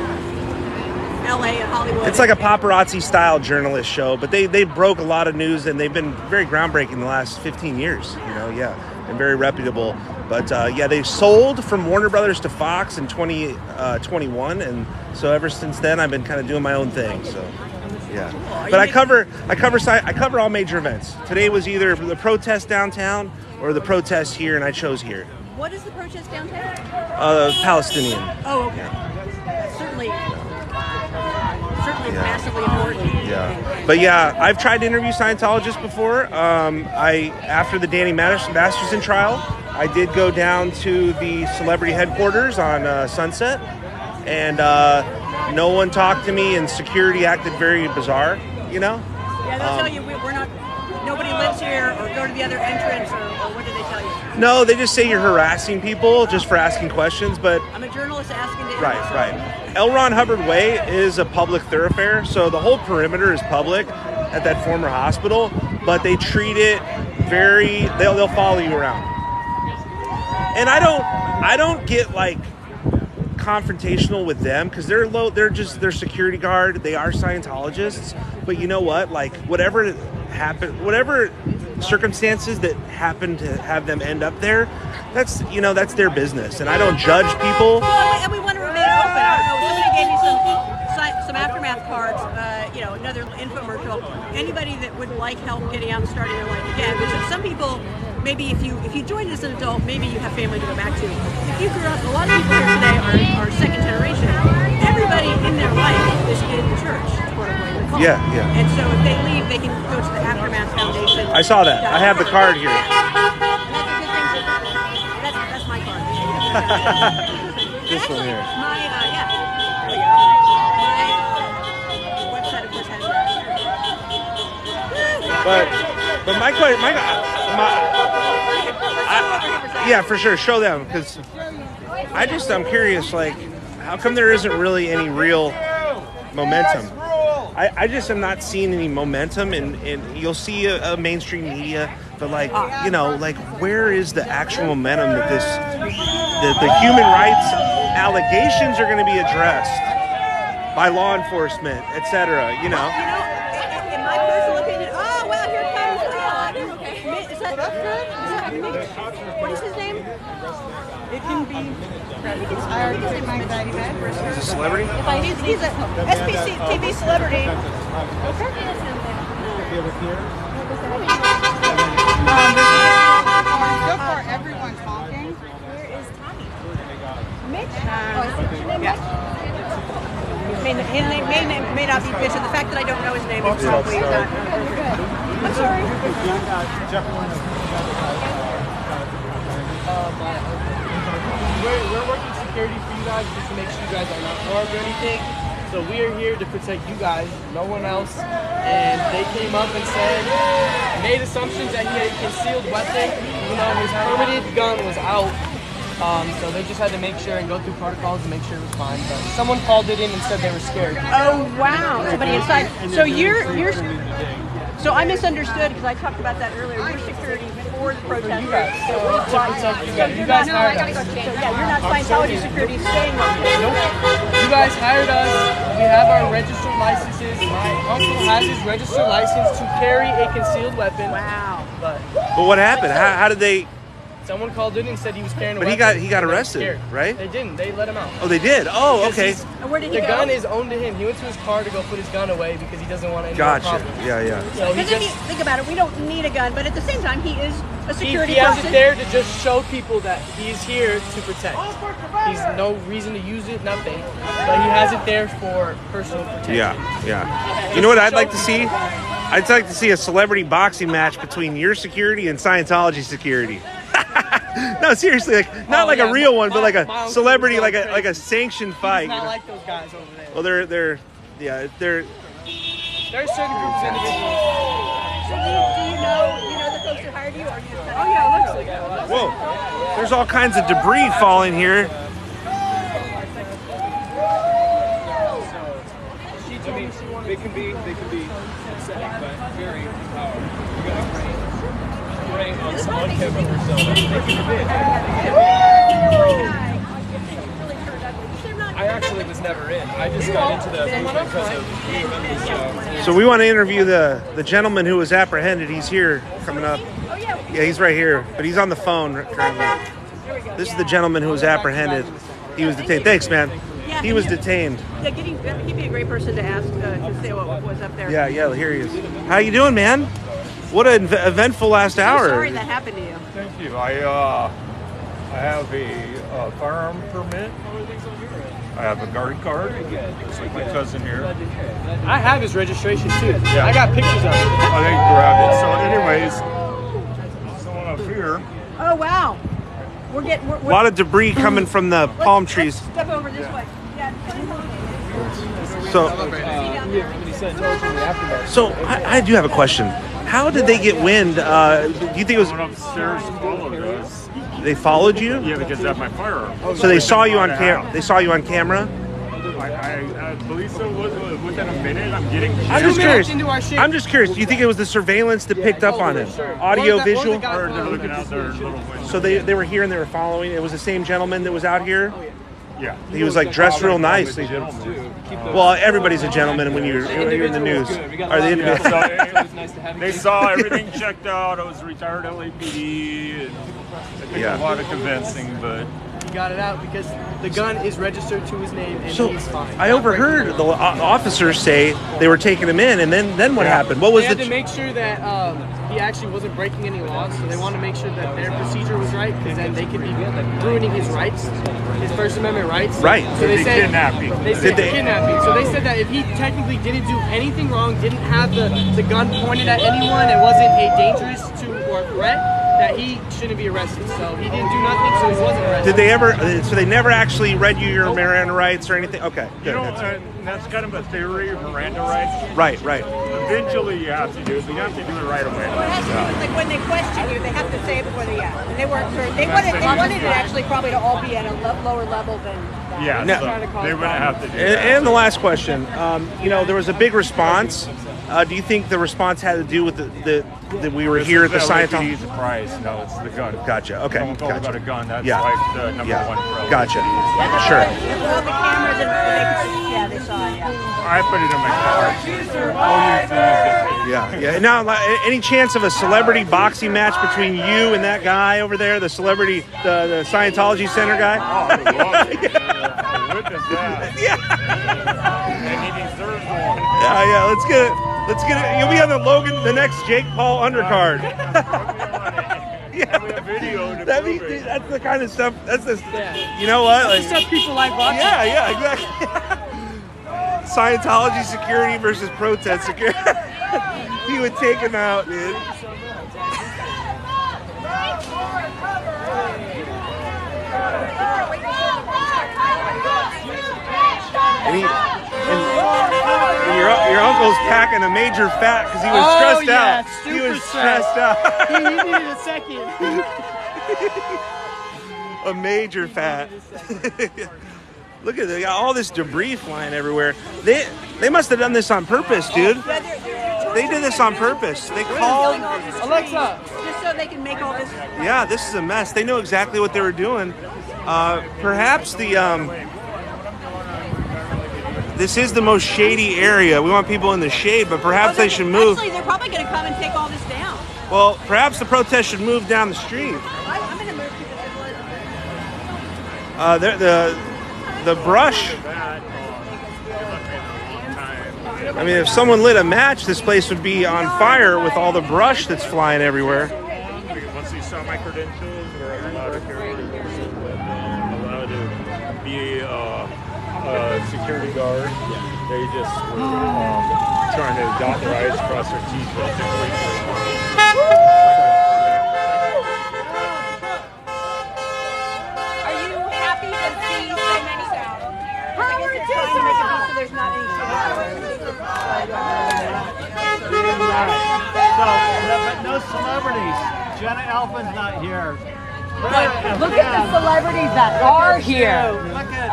[SPEAKER 11] LA and Hollywood.
[SPEAKER 1] It's like a paparazzi style journalist show, but they broke a lot of news and they've been very groundbreaking the last 15 years. You know, yeah, and very reputable. But yeah, they sold from Warner Brothers to Fox in 2021, and so ever since then I've been kind of doing my own thing. So yeah, but I cover all major events. Today was either the protest downtown or the protest here, and I chose here.
[SPEAKER 11] What is the protest downtown?
[SPEAKER 1] Palestinian.
[SPEAKER 11] Oh, okay. Certainly massively important.
[SPEAKER 1] Yeah, but yeah, I've tried to interview Scientologists before. After the Danny Masterson trial, I did go down to the celebrity headquarters on Sunset, and no one talked to me, and security acted very bizarre. You know?
[SPEAKER 11] Yeah, they'll tell you we're not. Nobody lives here, or go to the other entrance, or what do they tell you?
[SPEAKER 1] No, they just say you're harassing people just for asking questions, but
[SPEAKER 11] I'm a journalist asking to.
[SPEAKER 1] Right. L. Ron Hubbard Way is a public thoroughfare, so the whole perimeter is public at that former hospital, but they treat it very. They'll follow you around, and I don't get like confrontational with them because they're security guard. They are Scientologists, but you know what? Like whatever circumstances that happen to have them end up there, that's their business, and I don't judge people.
[SPEAKER 11] Well, and we want to remain open. I don't know. Somebody gave me some aftermath cards. Another infomercial. Anybody that would like help getting out and starting their life again. Because some people, maybe if you joined as an adult, maybe you have family to go back to. If you grew up, a lot of people here today are second generation. Everybody in their life is in the church, quote unquote.
[SPEAKER 1] Yeah.
[SPEAKER 11] And so if they leave, they can go to the Aftermath Foundation.
[SPEAKER 1] I saw that. I have the card here.
[SPEAKER 11] That's my card.
[SPEAKER 1] This one here.
[SPEAKER 11] My, yeah. There we go. My website, of course, has that.
[SPEAKER 1] But my question, yeah, for sure, show them, because I'm curious, like, how come there isn't really any real momentum? I just am not seeing any momentum, and you'll see a mainstream media, but like, where is the actual momentum that the human rights allegations are going to be addressed by law enforcement, etc.
[SPEAKER 11] In my personal opinion, oh wow, here comes is that Mitch? What is his name? It can be. I already said my anxiety bed.
[SPEAKER 1] He's a celebrity?
[SPEAKER 11] He's a SBC TV celebrity.
[SPEAKER 12] So far, everyone's honking.
[SPEAKER 11] Where is Tommy? Mitch? may not be mentioned. The fact that I don't know his name is probably not. I'm sorry.
[SPEAKER 12] We're working security for you guys just to make sure you guys are not harmed or anything. So we are here to protect you guys, no one else. And they came up and made assumptions that he had a concealed weapon. You know, his permitted gun was out. So they just had to make sure and go through protocols to make sure it was fine. But someone called it in and said they were scared.
[SPEAKER 11] Oh wow! Somebody inside. So you're. So I misunderstood because I talked about that earlier. You're security for the protesters.
[SPEAKER 12] You guys. So to protect you guys. You guys hired us.
[SPEAKER 11] So yeah, you're not Scientology security staying on this.
[SPEAKER 12] Nope. You guys hired us. We have our registered licenses. My uncle has his registered license to carry a concealed weapon.
[SPEAKER 11] Wow.
[SPEAKER 12] But
[SPEAKER 1] what happened? How did they?
[SPEAKER 12] Someone called in and said he was carrying a
[SPEAKER 1] But
[SPEAKER 12] weapon.
[SPEAKER 1] he got arrested, right?
[SPEAKER 12] They didn't. They let him out.
[SPEAKER 1] Oh, they did? Oh, okay.
[SPEAKER 11] And where did he
[SPEAKER 12] the
[SPEAKER 11] go?
[SPEAKER 12] gun is owned to him. He went to his car to go put his gun away because he doesn't want any more
[SPEAKER 1] Gotcha.
[SPEAKER 12] problems.
[SPEAKER 1] Yeah.
[SPEAKER 12] So he
[SPEAKER 11] Because if you think about it, we don't need a gun, but at the same time, he is a security
[SPEAKER 12] he has
[SPEAKER 11] person.
[SPEAKER 12] it there to just show people that he's here to protect. He's no reason to use it, nothing. But he has it there for personal protection.
[SPEAKER 1] Yeah. You know what I'd like to see? I'd like to see a celebrity boxing match between your security and Scientology security. No, seriously, like not like a real one, but like a celebrity, like a sanctioned fight.
[SPEAKER 12] He's not like those guys over there.
[SPEAKER 1] Well, they're
[SPEAKER 12] There's certain groups of individuals.
[SPEAKER 11] So do you know the folks that hired you, or you just oh yeah, it looks like it.
[SPEAKER 1] Whoa, there's all kinds of debris falling here.
[SPEAKER 8] They can be upsetting, but very empowering. I actually was never in. I just got into the movement because of you remember.
[SPEAKER 1] So we want to interview the gentleman who was apprehended. He's here coming up. Yeah, he's right here, but he's on the phone currently. This is the gentleman who was apprehended. He was detained. Thanks, man. He was detained.
[SPEAKER 11] Yeah, he'd be a great person to ask to say what was up there.
[SPEAKER 1] Yeah, here he is. How you doing, man? What an eventful last hour.
[SPEAKER 11] Sorry that happened to you.
[SPEAKER 13] Thank you. I have a firearm permit. I have a guard card. It's like my cousin here.
[SPEAKER 12] I have his registration too.
[SPEAKER 13] Yeah.
[SPEAKER 12] I got pictures of it.
[SPEAKER 13] I think grabbed it. So anyways, someone up here.
[SPEAKER 11] Oh wow. We're
[SPEAKER 1] a lot of debris coming from the palm trees.
[SPEAKER 11] Step over this way. Yeah.
[SPEAKER 1] So I do have a question. How did they get wind? Do you think it was?
[SPEAKER 13] Someone upstairs followed us.
[SPEAKER 1] They followed you?
[SPEAKER 13] Yeah, because that's my firearm.
[SPEAKER 1] So they saw you on camera. They saw you on camera.
[SPEAKER 13] I believe so. Within a minute, I'm getting.
[SPEAKER 1] I'm just curious. I'm just curious. Do you think it was the surveillance that picked up on him? Audio, visual?
[SPEAKER 13] Or they're looking out their little window.
[SPEAKER 1] So they were here and they were following. It was the same gentleman that was out here.
[SPEAKER 13] Yeah.
[SPEAKER 1] He was like dressed real nice. Well, everybody's a gentleman when you're in the news. Are they?
[SPEAKER 13] They saw everything checked out. I was retired LAPD. It took a lot of convincing, but
[SPEAKER 12] he got it out because the gun is registered to his name and he's fine.
[SPEAKER 1] I overheard the officers say they were taking him in, and then what happened? What was
[SPEAKER 12] they had to make sure that he actually wasn't breaking any laws, so they wanted to make sure that their procedure was right, because then they could be ruining his rights, his First Amendment rights.
[SPEAKER 1] Right.
[SPEAKER 12] So they said
[SPEAKER 13] kidnapping.
[SPEAKER 12] They said kidnapping. So they said that if he technically didn't do anything wrong, didn't have the gun pointed at anyone, and wasn't a dangerous or threat, that he shouldn't be arrested. So he didn't do nothing, so he wasn't arrested.
[SPEAKER 1] Did they ever? So they never actually read you your Miranda rights or anything? Okay, good.
[SPEAKER 13] You know, that's kind of a theory of Miranda rights.
[SPEAKER 1] Right.
[SPEAKER 13] Eventually, you have to do it, but you have to do it right away.
[SPEAKER 11] Well, it has to do with, like when they question you, they have to say it before they ask. And they weren't sure. They wanted it actually probably to all be at a lower level than that.
[SPEAKER 13] Yeah,
[SPEAKER 1] No.
[SPEAKER 13] so they wouldn't have to do that.
[SPEAKER 1] And the last question. There was a big response. Do you think the response had to do with that we were here at the Scientology?
[SPEAKER 13] It's the price. No, it's the gun.
[SPEAKER 1] Gotcha. Okay.
[SPEAKER 13] Someone told me about a gun. That's
[SPEAKER 1] Yeah.
[SPEAKER 13] like the number one problem.
[SPEAKER 1] Gotcha. Sure.
[SPEAKER 11] All the cameras and they saw it. Yeah.
[SPEAKER 13] I put it in my car. I'll use these.
[SPEAKER 1] Yeah. Now, any chance of a celebrity boxing match between you and that guy over there, the celebrity, the Scientology Center guy?
[SPEAKER 13] Oh, I would love it. I witnessed that.
[SPEAKER 1] Yeah.
[SPEAKER 13] And he deserves one.
[SPEAKER 1] Yeah. Let's get it. You'll be on the next Jake Paul undercard. That's the kind of stuff. That's the. You know what?
[SPEAKER 12] That's the stuff people like watching.
[SPEAKER 1] Yeah, exactly. Scientology security versus protest security. He would take him out, dude. And your uncle's packing a major fat because he was stressed out. He was stressed out.
[SPEAKER 12] He needed a second.
[SPEAKER 1] A major fat. Look at it. They got all this debris flying everywhere. They must have done this on purpose, dude. They did this on purpose. They called
[SPEAKER 11] Alexa, just so they can make all this.
[SPEAKER 1] Yeah, this is a mess. They know exactly what they were doing. Perhaps this is the most shady area. We want people in the shade, but perhaps they should move.
[SPEAKER 11] Actually, they're probably going to come and take all this down.
[SPEAKER 1] Well, perhaps the protest should move down the street.
[SPEAKER 11] I'm going to move to
[SPEAKER 1] The brush. I mean, if someone lit a match, this place would be on fire with all the brush that's flying everywhere.
[SPEAKER 13] Once you saw my credentials, we're allowed to carry the person, allowed to be a security guard. They just were trying to dot their I's, cross their T's, but it took way too long.
[SPEAKER 11] Are you happy to see so many trying to make it so there's not any
[SPEAKER 14] but no celebrities. Jenna Elfman's not here.
[SPEAKER 3] Look at the celebrities that are here.
[SPEAKER 14] Look at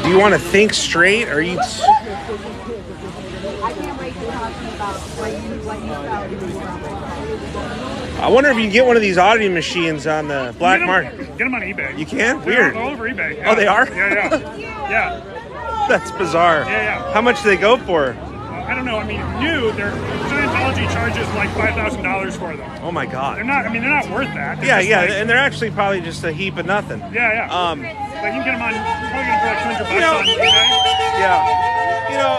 [SPEAKER 1] Do you want to think straight, or you?
[SPEAKER 3] I can't wait to talk to you about what you felt.
[SPEAKER 1] I wonder if you can get one of these auditing machines on the black market.
[SPEAKER 2] Get them on eBay.
[SPEAKER 1] You can?
[SPEAKER 2] They're
[SPEAKER 1] Weird.
[SPEAKER 2] all over eBay.
[SPEAKER 1] Oh, they are?
[SPEAKER 2] Yeah. Yeah.
[SPEAKER 1] That's bizarre.
[SPEAKER 2] Yeah.
[SPEAKER 1] How much do they go for?
[SPEAKER 2] I don't know. I mean, Scientology charges like $5,000 for them.
[SPEAKER 1] Oh my God.
[SPEAKER 2] They're not worth that. They're
[SPEAKER 1] Yeah,
[SPEAKER 2] just
[SPEAKER 1] yeah,
[SPEAKER 2] like-
[SPEAKER 1] and they're actually probably just a heap of nothing.
[SPEAKER 2] Yeah. Like you can get them on, probably get them for like $200 on eBay.
[SPEAKER 1] Yeah. You know,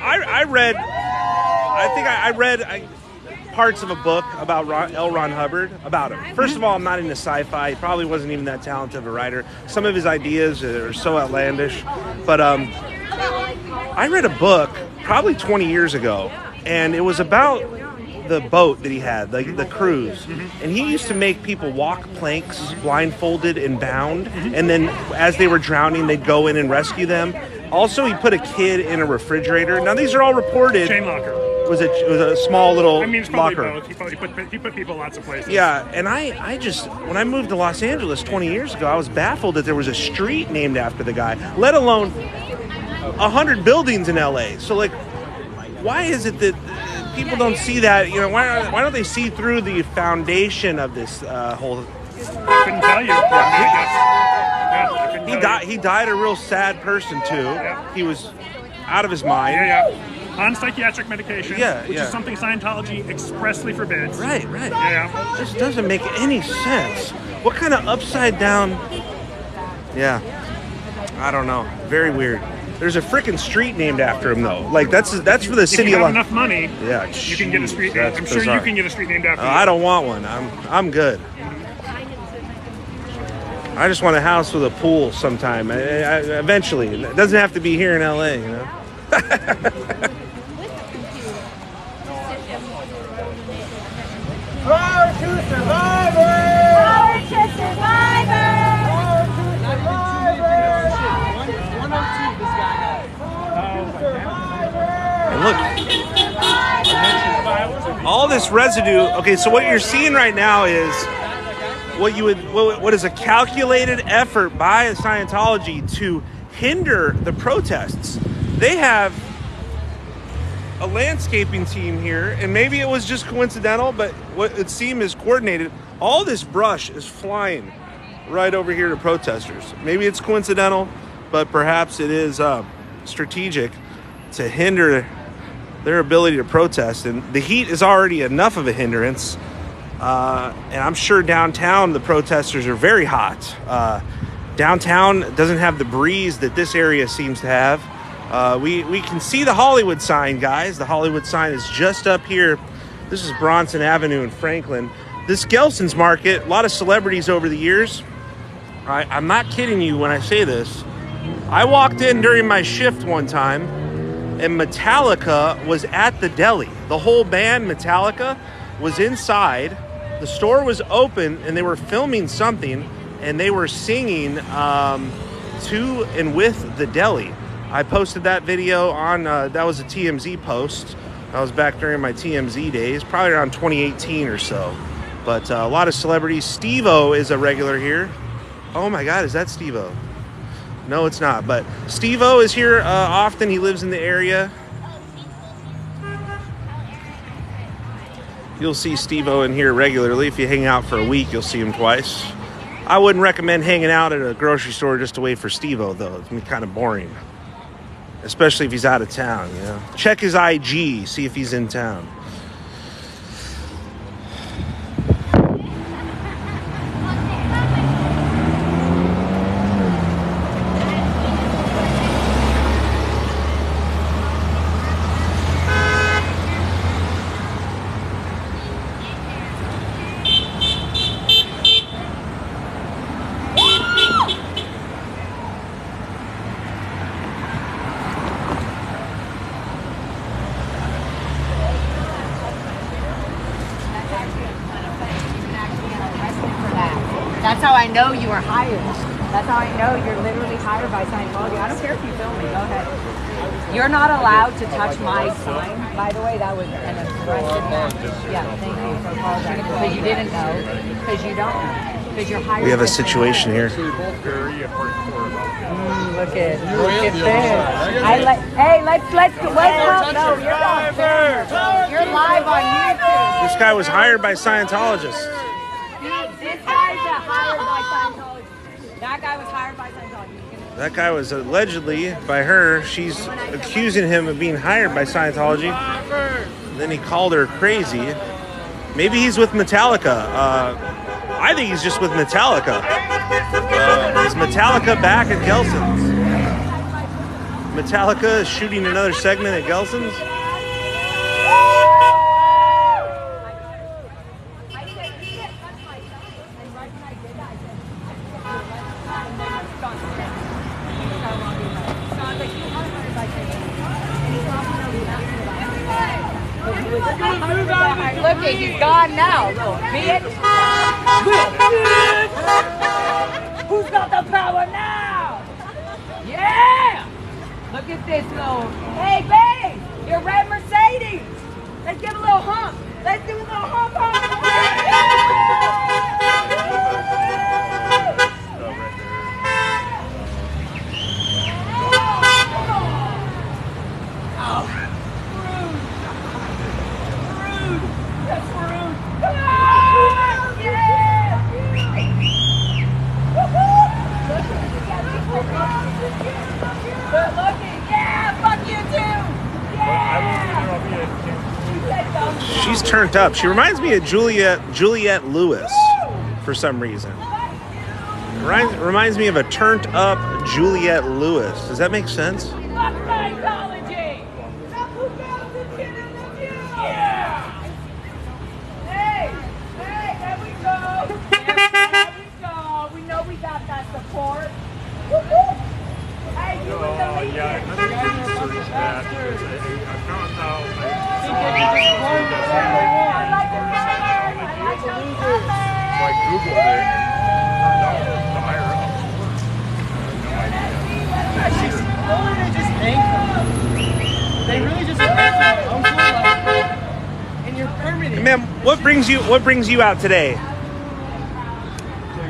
[SPEAKER 1] I read parts of a book about L. Ron Hubbard, about him. First of all, I'm not into sci-fi. He probably wasn't even that talented of a writer. Some of his ideas are so outlandish. But I read a book probably 20 years ago, and it was about the boat that he had, the cruise. And he used to make people walk planks blindfolded and bound, and then as they were drowning, they'd go in and rescue them. Also, he put a kid in a refrigerator. Now, these are all reported.
[SPEAKER 2] Chain locker.
[SPEAKER 1] It was a small little
[SPEAKER 2] I mean, it's probably
[SPEAKER 1] locker.
[SPEAKER 2] both. He put people lots of places.
[SPEAKER 1] Yeah, and I just, when I moved to Los Angeles 20 years ago, I was baffled that there was a street named after the guy, let alone 100 buildings in LA. So, like, why is it that people don't see that? You know, why don't they see through the foundation of this whole?
[SPEAKER 2] I couldn't tell you.
[SPEAKER 1] He died a real sad person too.
[SPEAKER 2] Yeah.
[SPEAKER 1] He was out of his mind.
[SPEAKER 2] Yeah. On psychiatric medication, which
[SPEAKER 1] yeah.
[SPEAKER 2] is something Scientology expressly forbids.
[SPEAKER 1] Right.
[SPEAKER 2] Yeah.
[SPEAKER 1] This doesn't make any sense. What kind of upside down? Yeah, I don't know. Very weird. There's a freaking street named after him though. Like that's for the city.
[SPEAKER 2] If you have enough money,
[SPEAKER 1] yeah,
[SPEAKER 2] you can get a street.
[SPEAKER 1] That's
[SPEAKER 2] I'm sure
[SPEAKER 1] bizarre.
[SPEAKER 2] you can get a street named after you.
[SPEAKER 1] I don't want one. I'm good. I just want a house with a pool sometime. Eventually, it doesn't have to be here in LA. You know.
[SPEAKER 14] Power to survivors! Power to survivors! Power to survivors!
[SPEAKER 12] 102, this guy
[SPEAKER 1] And look, all this residue. Okay, so what you're seeing right now is what is a calculated effort by Scientology to hinder the protests. they have a landscaping team here, and maybe it was just coincidental, but what it seemed is coordinated. All this brush is flying right over here to protesters. Maybe it's coincidental, but perhaps it is strategic to hinder their ability to protest. And the heat is already enough of a hindrance. And I'm sure downtown the protesters are very hot. Downtown doesn't have the breeze that this area seems to have. We can see the Hollywood sign, guys. The Hollywood sign is just up here. This is Bronson Avenue in Franklin. This Gelson's Market, a lot of celebrities over the years. I'm not kidding you when I say this. I walked in during my shift one time, and Metallica was at the deli. The whole band, Metallica, was inside. The store was open, and they were filming something, and they were singing to and with the deli. I posted that video on, that was a TMZ post. That was back during my TMZ days, probably around 2018 or so. But a lot of celebrities. Steve-O is a regular here. Oh my God, is that Steve-O? No, it's not, but Steve-O is here often. He lives in the area. You'll see Steve-O in here regularly. If you hang out for a week, you'll see him twice. I wouldn't recommend hanging out at a grocery store just to wait for Steve-O, though. It's gonna be kind of boring. Especially if he's out of town, you know. Check his IG, see if he's in town.
[SPEAKER 3] That's how I know you were hired. That's how I know you're literally hired by Scientology. I don't care if you film me. Go ahead. You're not allowed to touch my sign. By the way, that was an aggressive. Yeah, thank you for apologizing. Because you didn't know. Because you don't know. Because you're hired.
[SPEAKER 1] We have a situation here.
[SPEAKER 3] Look at this. Hey, let's go. No, you're not. You're live on YouTube.
[SPEAKER 1] This guy was hired by Scientologists.
[SPEAKER 3] This guy's hired by Scientology. That guy was hired by Scientology.
[SPEAKER 1] That guy was allegedly, by her, she's accusing him of being hired by Scientology. Then he called her crazy. Maybe he's with Metallica. I think he's just with Metallica. Is Metallica back at Gelson's? Metallica is shooting another segment at Gelson's?
[SPEAKER 3] Look, he's gone now, little bitch. Who's got the power now? Yeah! Look at this little. Hey, babe, your red Mercedes. Let's give a little hump. Let's do a little hump.
[SPEAKER 1] She's turned up. She reminds me of Juliette Lewis for some reason. Reminds me of a turned up Juliette Lewis. Does that make sense?
[SPEAKER 3] Scientology! Yeah! Hey, there we go. There we go. We know we got that support. Hey, you were the leader.
[SPEAKER 13] Yeah, I found out. So I Googled it and turned out the higher up.
[SPEAKER 12] They really just arrested uncle and you're permitting.
[SPEAKER 1] Ma'am, what brings you out today?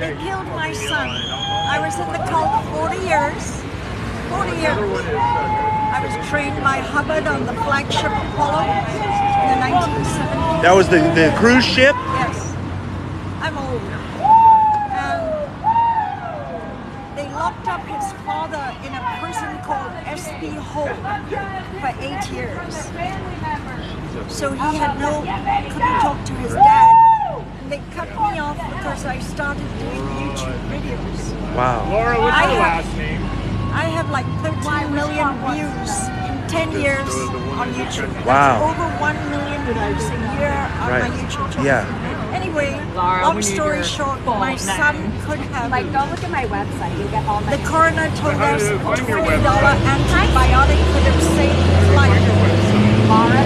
[SPEAKER 15] They killed my son. I was in the cult 40 years. 40 years. I was trained by Hubbard on the flagship Apollo in the 1970s.
[SPEAKER 1] That was the cruise ship?
[SPEAKER 15] Yes. I'm old. And they locked up his father in a prison called S.P. Hole for 8 years. So he couldn't talk to his dad. And they cut me off because I started doing YouTube videos.
[SPEAKER 1] Wow.
[SPEAKER 2] Laura, what's your last name?
[SPEAKER 15] I have like 13 million views in 10 years on YouTube.
[SPEAKER 1] Wow.
[SPEAKER 15] That's over 1 million views a year on my YouTube channel.
[SPEAKER 1] Yeah.
[SPEAKER 15] Anyway, long story short, my son could have...
[SPEAKER 3] Like, go look at my website. You'll get all my...
[SPEAKER 15] The coroner told us a $20 antibiotic could have saved his life.
[SPEAKER 3] Laura,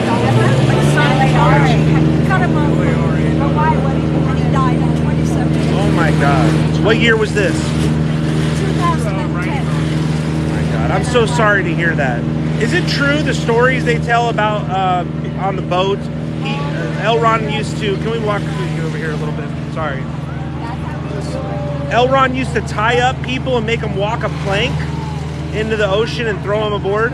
[SPEAKER 15] But Scientology cut him off. And he died at 27.
[SPEAKER 1] Oh my God. What year was this?
[SPEAKER 15] 2010.
[SPEAKER 1] God, I'm so sorry to hear that. Is it true the stories they tell about on the boat? L. Ron used to. Can we walk over here a little bit? Sorry. L. Ron used to tie up people and make them walk a plank into the ocean and throw them aboard.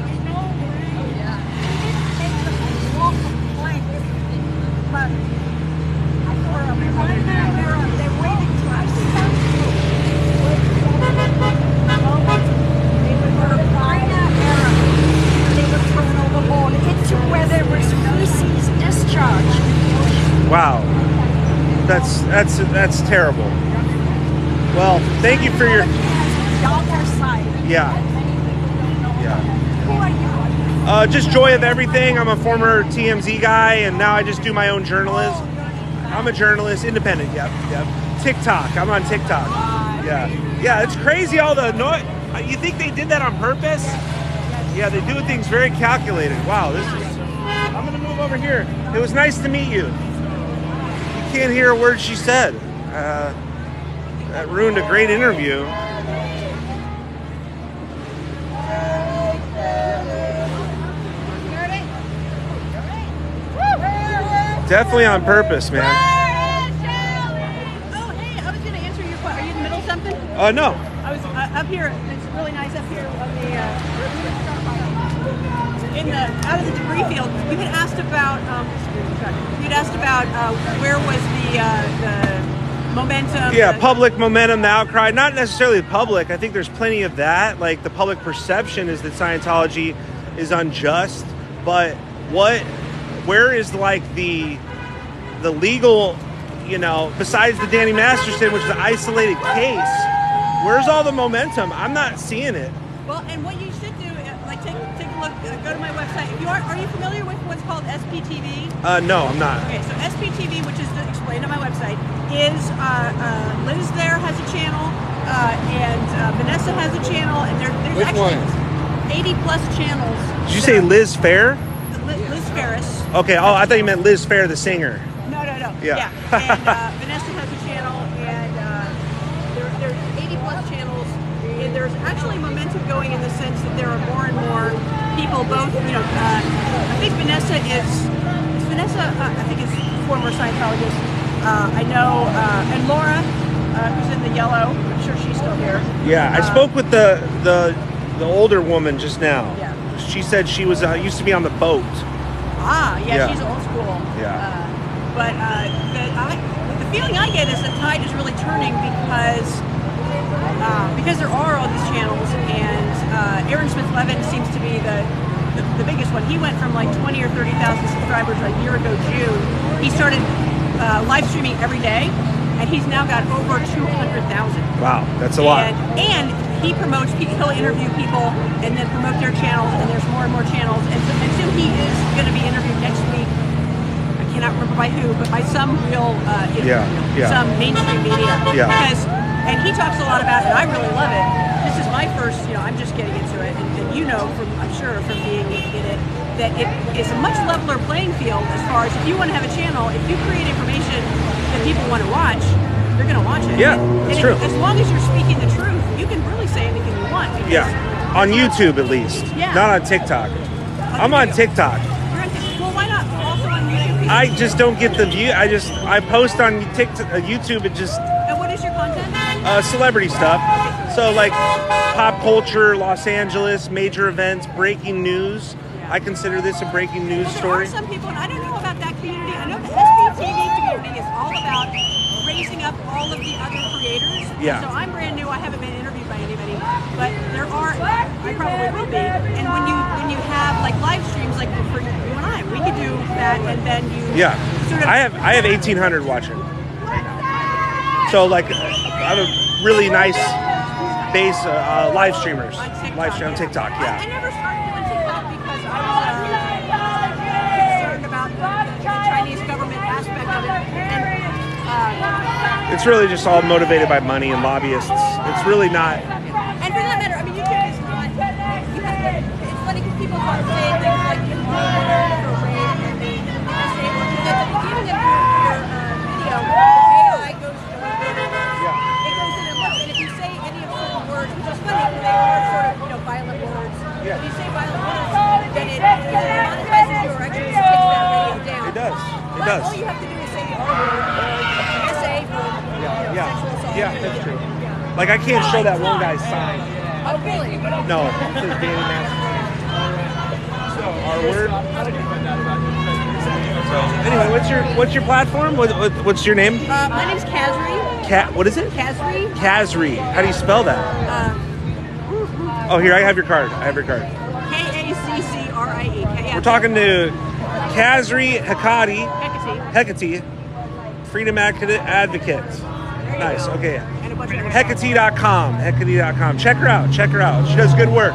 [SPEAKER 1] Wow, that's terrible. Well, thank you for your. Yeah. Just joy of everything. I'm a former TMZ guy, and now I just do my own journalism. I'm a journalist, independent. Yep. TikTok. I'm on TikTok. Yeah. It's crazy. All the noise. You think they did that on purpose? Yeah, they do things very calculated. Wow, this is. I'm gonna move over here. It was nice to meet you. Can't hear a word she said. That ruined a great interview. Definitely on purpose, man.
[SPEAKER 11] Oh, hey, I was going to answer your question. Are you in the middle of something?
[SPEAKER 1] No.
[SPEAKER 11] I was up here. It's really nice up here on the out of the debris field. You had asked about where was the momentum.
[SPEAKER 1] Yeah, public momentum, the outcry. Not necessarily the public. I think there's plenty of that. Like the public perception is that Scientology is unjust, but where is like the legal, besides the Danny Masterson, which is an isolated case, where's all the momentum? I'm not seeing it.
[SPEAKER 11] Well, and what you should do, like take a look, go to my website. If you are you familiar with what's called SPTV?
[SPEAKER 1] No, I'm not.
[SPEAKER 11] Okay, so SPTV, which is explained on my website, is Liz there has a channel, and Vanessa has a channel, and there's actually 80 plus channels.
[SPEAKER 1] Did you say Liz Fair?
[SPEAKER 11] Liz Ferris.
[SPEAKER 1] Okay, I thought you meant Liz Fair, the singer.
[SPEAKER 11] No.
[SPEAKER 1] Yeah.
[SPEAKER 11] And Vanessa has a channel, and there's 80 plus channels, and there's actually momentum going in the sense that there are more and more people, both, I think Vanessa I think is a former Scientologist. I know, and Laura, who's in the yellow, I'm sure she's still here.
[SPEAKER 1] Yeah, I spoke with the older woman just now.
[SPEAKER 11] Yeah.
[SPEAKER 1] She said she was used to be on the boat.
[SPEAKER 11] Yeah. She's old school.
[SPEAKER 1] Yeah.
[SPEAKER 11] But the feeling I get is the tide is really turning because there are all these channels, and Aaron Smith-Levin seems to be the biggest one. He went from like 20 or 30,000 subscribers a year ago June. He started live streaming every day, and he's now got over 200,000.
[SPEAKER 1] Wow, that's a lot.
[SPEAKER 11] And he promotes people, he'll interview people and then promote their channels, and there's more and more channels. And so he is going to be interviewed next week. I cannot remember by who, but by some real, some mainstream media.
[SPEAKER 1] Yeah.
[SPEAKER 11] And he talks a lot about it, and I really love it. This is my first, I'm just getting into it, and I'm sure from being in it, that it is a much leveler playing field as far as if you want to have a channel, if you create information that people want to watch, they're going to watch it.
[SPEAKER 1] Yeah, that's true.
[SPEAKER 11] As long as you're speaking the truth, you can really say anything you want.
[SPEAKER 1] Yeah, on YouTube at least, not on TikTok. I'm on TikTok.
[SPEAKER 11] You're on TikTok. Well, why not also on YouTube?
[SPEAKER 1] I just don't get the view. I post on TikTok, YouTube. It just.
[SPEAKER 11] And what is your content?
[SPEAKER 1] Celebrity stuff. So like, pop culture, Los Angeles, major events, breaking news. I consider this a breaking news story.
[SPEAKER 11] There are some people, and I don't know about that community. I know the SBTV community is all about raising up all of the other creators.
[SPEAKER 1] Yeah.
[SPEAKER 11] So I'm brand new. I haven't been interviewed by anybody, but there are. I probably will be. And when you have like live streams, like for you and I, we could do that, and then you.
[SPEAKER 1] Yeah.
[SPEAKER 11] Sort of,
[SPEAKER 1] I have 1,800 watching. So like, I have a really nice base live streamers. Live stream on TikTok. Yeah.
[SPEAKER 11] I never started doing TikTok because I was concerned about the Chinese government aspect of it. And,
[SPEAKER 1] It's really just all motivated by money and lobbyists. It's really not.
[SPEAKER 11] and for that matter, I mean, YouTube is not. It's funny because people start saying things like you or rape, and they say at the beginning of your video, AI goes to it goes in and looks, and if you say any of certain words, which is funny because they are sort of violent words. If you say violent words, then it monetizes you or actually takes that video down.
[SPEAKER 1] It does. It
[SPEAKER 11] But
[SPEAKER 1] does.
[SPEAKER 11] all you have to do is say the R word, SA for sexual assault.
[SPEAKER 1] Yeah, that's true. Like I can't show that one guy's sign.
[SPEAKER 11] Oh, really?
[SPEAKER 1] No, it says Danny Masterson. R word. So anyway, what's your platform? What's your name?
[SPEAKER 11] My name's Kazri.
[SPEAKER 1] What is it?
[SPEAKER 11] Kazri.
[SPEAKER 1] Kazri. How do you spell that? Oh, here I have your card.
[SPEAKER 11] K-A-Z-Z-R-I-E. Yeah.
[SPEAKER 1] We're talking to Kazri
[SPEAKER 11] Hecate.
[SPEAKER 1] Hecate, Freedom Advocate. Nice. Okay. Hecate.com. Hecate.com. Check her out. Check her out. She does good work.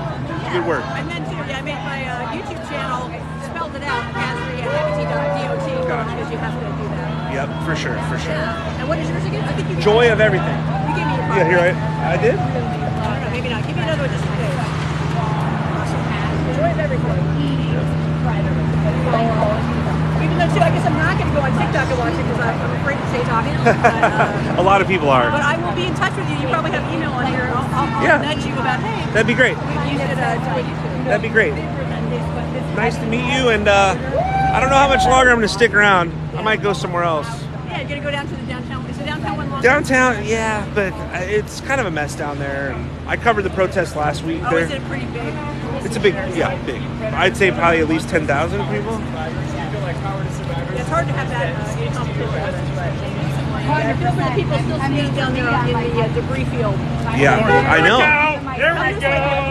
[SPEAKER 1] Good work.
[SPEAKER 11] And then too, I made my YouTube channel, spelled it out, Kazri at Hecate.dot because you have to do that.
[SPEAKER 1] Yep, for sure.
[SPEAKER 11] Yeah. And what is yours again? I think you
[SPEAKER 1] Joy of everything.
[SPEAKER 11] You gave me your
[SPEAKER 1] Yeah, here I did.
[SPEAKER 11] I don't know, maybe not. Give me another one just in case. Awesome. Joy of everything. Even though, too, I guess I'm not going to go on TikTok and watch it because I'm afraid to say talking. But,
[SPEAKER 1] a lot of people are.
[SPEAKER 11] but I will be in touch with you. You probably have email on here. I'll nudge you about, hey.
[SPEAKER 1] That'd be great.
[SPEAKER 11] You should do YouTube.
[SPEAKER 1] That'd be great. Nice to meet you, and I don't know how much longer I'm going to stick around. I might go somewhere else.
[SPEAKER 11] Yeah, you're going to go down to the downtown. Is the downtown one long?
[SPEAKER 1] Downtown, yeah, but it's kind of a mess down there. And I covered the protest last week.
[SPEAKER 11] Oh,
[SPEAKER 1] there.
[SPEAKER 11] is it pretty big?
[SPEAKER 1] It's a big, big. I'd say probably at least 10,000 people.
[SPEAKER 11] It's hard to have that in competition. I feel for the people still standing down there in the debris field.
[SPEAKER 1] Yeah, I know.
[SPEAKER 2] There we go.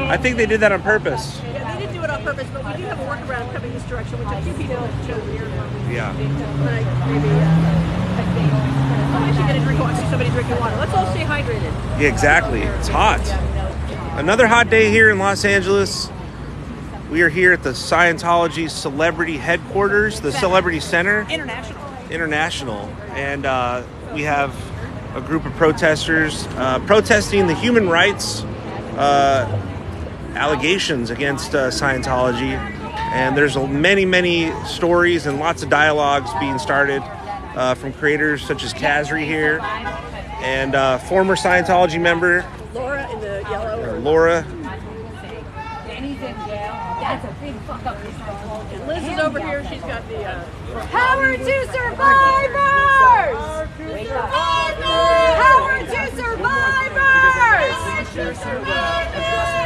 [SPEAKER 1] I think they did that on purpose.
[SPEAKER 11] Yeah, they did do it on purpose, but we do have a workaround coming this direction, which a few people have chosen here.
[SPEAKER 1] Yeah.
[SPEAKER 11] But I'm actually going to drink water. I see somebody drinking water. Let's all stay hydrated.
[SPEAKER 1] Yeah, exactly. It's hot. Another hot day here in Los Angeles. We are here at the Scientology Celebrity Headquarters, the Celebrity Center. International. And we have a group of protesters protesting the human rights allegations against Scientology. And there's many, many stories and lots of dialogues being started from creators such as Kazri here and former Scientology member
[SPEAKER 11] Laura in the yellow.
[SPEAKER 1] Laura.
[SPEAKER 4] That's a big fuck up.
[SPEAKER 11] And Liz is over here. She's got the
[SPEAKER 4] Power to survivors! Power to survivors!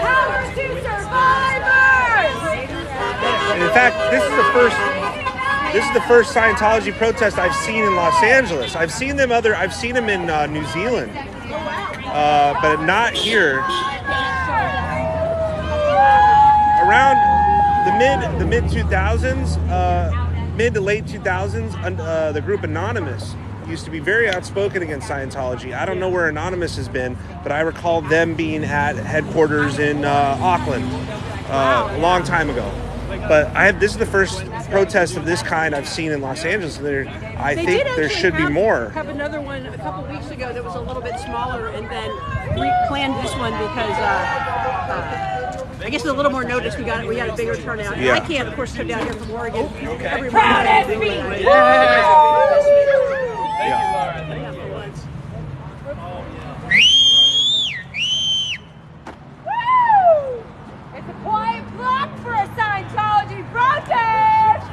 [SPEAKER 4] Power to survivors!
[SPEAKER 1] And in fact, this is the first Scientology protest I've seen in Los Angeles. I've seen them in New Zealand, but not here. Around the mid 2000s, mid to late 2000s, the group Anonymous used to be very outspoken against Scientology. I don't know where Anonymous has been, but I recall them being at headquarters in Auckland a long time ago. But this is the first protest of this kind I've seen in Los Angeles. I think there should be more.
[SPEAKER 11] Have another one a couple weeks ago that was a little bit smaller, and then we planned this one because I guess with a little more notice we had a bigger turnout.
[SPEAKER 1] Yeah.
[SPEAKER 11] I can't, of course, come down here from Oregon every
[SPEAKER 4] Proud
[SPEAKER 11] month.
[SPEAKER 4] SB! It's a quiet block for a Scientology protest!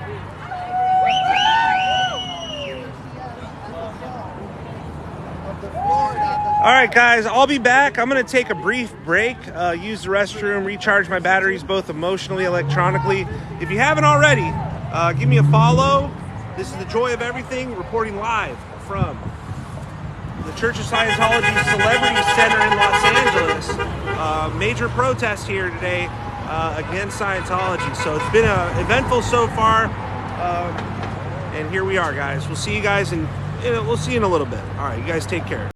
[SPEAKER 1] All right, guys, I'll be back. I'm going to take a brief break, use the restroom, recharge my batteries, both emotionally, electronically. If you haven't already, give me a follow. This is the Joy of Everything, reporting live from the Church of Scientology Celebrity Center in Los Angeles. Major protest here today against Scientology. So it's been eventful so far, and here we are, guys. We'll see you guys we'll see you in a little bit. All right, you guys take care.